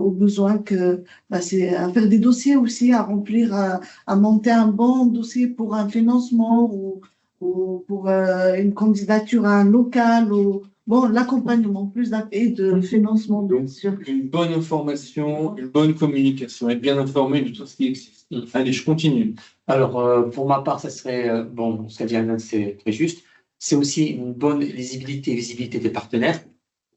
aux besoins c'est à faire des dossiers aussi, à remplir, à monter un bon dossier pour un financement ou pour une candidature à un local ou l'accompagnement plus et de financement, bien sûr. Une bonne information, une bonne communication, être bien informé de tout ce qui existe. Allez, je continue. Alors, pour ma part, ça serait, ce qu'a dit Anna, c'est très juste. C'est aussi une bonne visibilité des partenaires.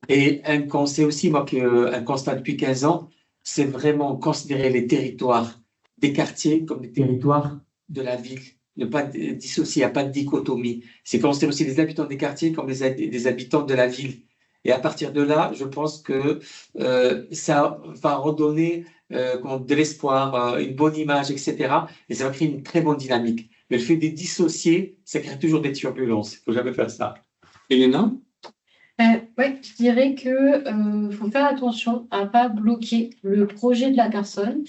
Et c'est aussi, moi, un constat depuis 15 ans, c'est vraiment considérer les territoires des quartiers comme des territoires de la ville. Ne pas dissocier, il n'y a pas de dichotomie. C'est considérer aussi les habitants des quartiers comme des habitants de la ville. Et à partir de là, je pense que ça va redonner de l'espoir, une bonne image, etc. Et ça va créer une très bonne dynamique. Mais le fait de dissocier, ça crée toujours des turbulences. Il ne faut jamais faire ça. Elena? Oui, je dirais qu'il faut faire attention à ne pas bloquer le projet de la personne.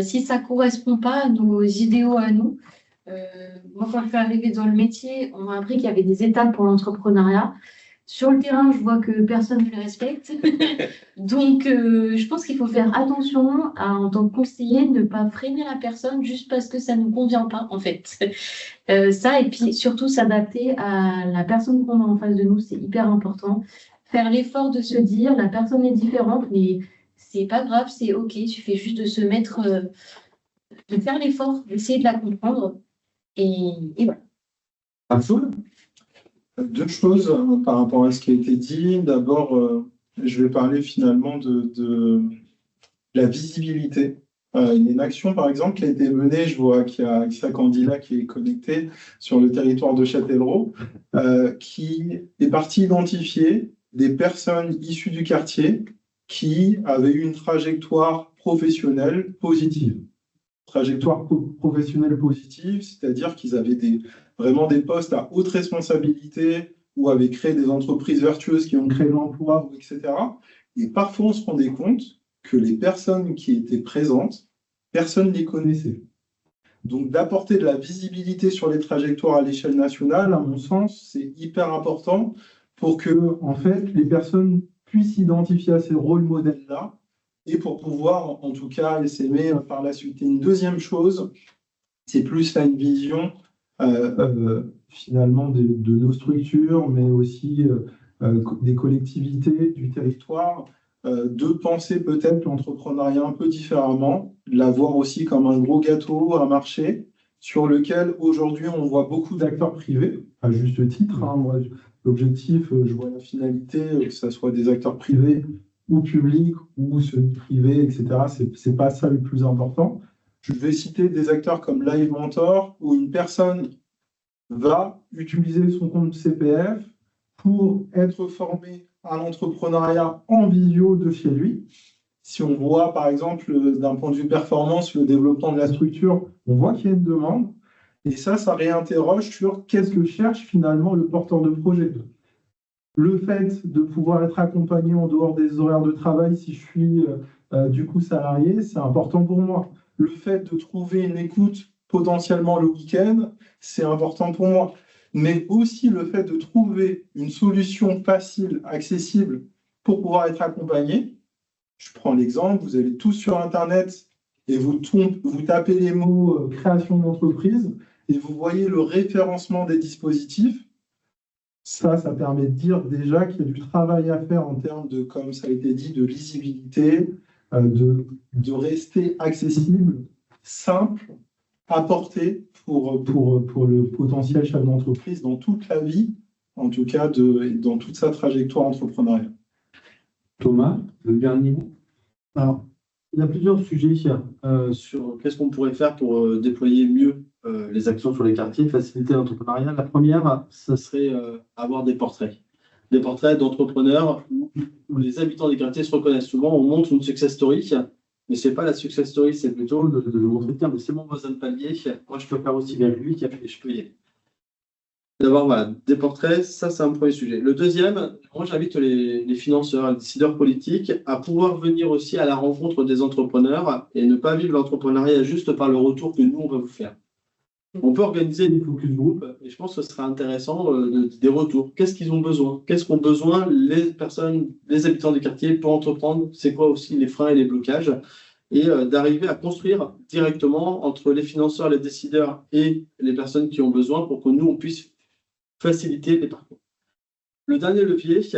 Si ça ne correspond pas à nos idéaux à nous, moi, quand je suis arrivée dans le métier, on m'a appris qu'il y avait des étapes pour l'entrepreneuriat. Sur le terrain, je vois que personne ne les respecte. Donc, je pense qu'il faut faire attention en tant que conseiller, ne pas freiner la personne juste parce que ça ne nous convient pas, en fait. Ça, et puis surtout s'adapter à la personne qu'on a en face de nous, c'est hyper important. Faire l'effort de se dire, la personne est différente, mais c'est pas grave, c'est OK. Il suffit juste de se mettre, de faire l'effort, d'essayer de la comprendre. Et voilà. Absolument. Deux choses par rapport à ce qui a été dit. D'abord, je vais parler finalement de la visibilité. Il y a une action, par exemple, qui a été menée. Je vois qu'il y a Issa Candila qui est connecté sur le territoire de Châtellerault, qui est parti identifier des personnes issues du quartier qui avaient eu une trajectoire professionnelle positive. Trajectoire professionnelle positive, c'est-à-dire qu'ils avaient vraiment des postes à haute responsabilité ou avaient créé des entreprises vertueuses qui ont créé l'emploi, etc. Et parfois, on se rendait compte que les personnes qui étaient présentes, personne ne les connaissait. Donc, d'apporter de la visibilité sur les trajectoires à l'échelle nationale, à mon sens, c'est hyper important pour que, en fait, les personnes puissent s'identifier à ces rôles modèles-là et pour pouvoir, en tout cas, s'aimer par la suite. Et une deuxième chose, c'est plus là une vision finalement de nos structures, mais aussi des collectivités, du territoire, de penser peut-être l'entrepreneuriat un peu différemment, de la voir aussi comme un gros gâteau, un marché, sur lequel aujourd'hui on voit beaucoup d'acteurs privés, à juste titre. Moi, l'objectif, je vois la finalité, que ce soit des acteurs privés ou publics ou semi-privés, etc. C'est pas ça le plus important. Je vais citer des acteurs comme Live Mentor, où une personne va utiliser son compte CPF pour être formé à l'entrepreneuriat en visio de chez lui. Si on voit, par exemple, d'un point de vue performance, le développement de la structure, on voit qu'il y a une demande. Et ça réinterroge sur qu'est-ce que cherche finalement le porteur de projet. Le fait de pouvoir être accompagné en dehors des horaires de travail, si je suis du coup salarié, c'est important pour moi. Le fait de trouver une écoute potentiellement le week-end, c'est important pour moi. Mais aussi le fait de trouver une solution facile, accessible pour pouvoir être accompagné. Je prends l'exemple, vous allez tous sur Internet et vous tapez les mots création d'entreprise Et vous voyez le référencement des dispositifs. Ça permet de dire déjà qu'il y a du travail à faire en termes de, comme ça a été dit, de lisibilité, de rester accessible, simple, à portée pour le potentiel chef d'entreprise dans toute la vie, en tout cas dans toute sa trajectoire entrepreneuriale. Thomas, le dernier mot. Alors, il y a plusieurs sujets sur qu'est-ce qu'on pourrait faire pour déployer mieux les actions sur les quartiers, faciliter l'entrepreneuriat. La première, ça serait avoir des portraits. Des portraits d'entrepreneurs où les habitants des quartiers se reconnaissent. Souvent, on montre une success story, mais ce n'est pas la success story, c'est plutôt de montrer, tiens, mais c'est mon voisin de palier, moi je peux faire aussi bien que lui, et je peux y aller. D'avoir voilà, des portraits, ça c'est un premier sujet. Le deuxième, moi j'invite les financeurs, les décideurs politiques à pouvoir venir aussi à la rencontre des entrepreneurs et ne pas vivre l'entrepreneuriat juste par le retour que nous on va vous faire. On peut organiser des focus group et je pense que ce sera intéressant des retours. Qu'est-ce qu'ils ont besoin? Qu'est-ce qu'ont besoin les personnes, les habitants des quartiers pour entreprendre? C'est quoi aussi les freins et les blocages? Et d'arriver à construire directement entre les financeurs, les décideurs et les personnes qui ont besoin pour que nous on puisse faciliter les parcours. Le dernier levier qui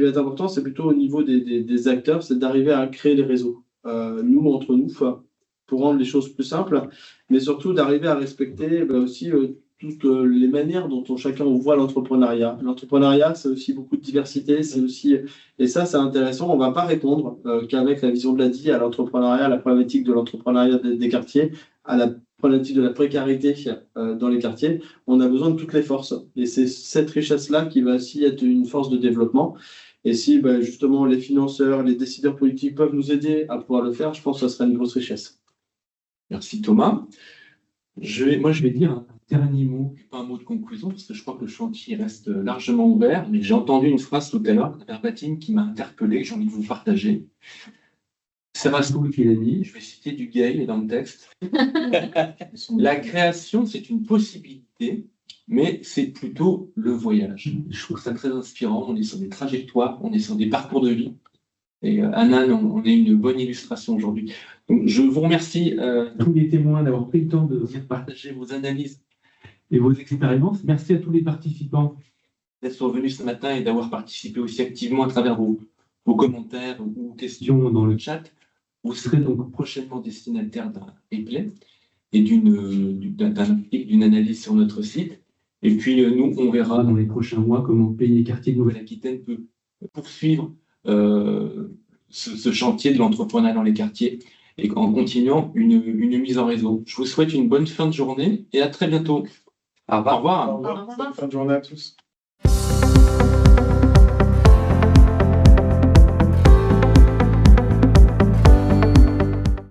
va être important, c'est plutôt au niveau des acteurs, c'est d'arriver à créer des réseaux. Nous, entre nous, pour rendre les choses plus simples, mais surtout d'arriver à respecter aussi toutes les manières dont chacun voit l'entrepreneuriat. L'entrepreneuriat, c'est aussi beaucoup de diversité, c'est aussi, et ça, c'est intéressant. On ne va pas répondre qu'avec la vision de l'ADI à l'entrepreneuriat, à la problématique de l'entrepreneuriat des quartiers, à la problématique de la précarité dans les quartiers. On a besoin de toutes les forces. Et c'est cette richesse-là qui va aussi être une force de développement. Et si justement les financeurs, les décideurs politiques peuvent nous aider à pouvoir le faire, je pense que ça sera une grosse richesse. Merci Thomas. Je vais dire un dernier mot, pas un mot de conclusion, parce que je crois que le chantier reste largement ouvert. Mais j'ai entendu une phrase tout à l'heure, verbatim, qui m'a interpellé, que j'ai envie de vous partager. C'est Raskoul qui l'a dit, je vais citer du Gay dans le texte. La création, c'est une possibilité, mais c'est plutôt le voyage. Je trouve ça très inspirant. On est sur des trajectoires, on est sur des parcours de vie. Et Anna, on est une bonne illustration aujourd'hui. Donc, je vous remercie tous les témoins d'avoir pris le temps de venir partager vos analyses et vos expériences. Merci à tous les participants d'être venus ce matin et d'avoir participé aussi activement à travers vos commentaires ou questions dans le chat. Vous serez donc prochainement destinataire d'un replay et d'un article, d'une analyse sur notre site. Et puis, nous, on verra dans les prochains mois comment Pays et Quartiers de Nouvelle-Aquitaine peut poursuivre ce chantier de l'entrepreneuriat dans les quartiers et en continuant une mise en réseau. Je vous souhaite une bonne fin de journée et à très bientôt. Au revoir. Bonne fin de journée à tous.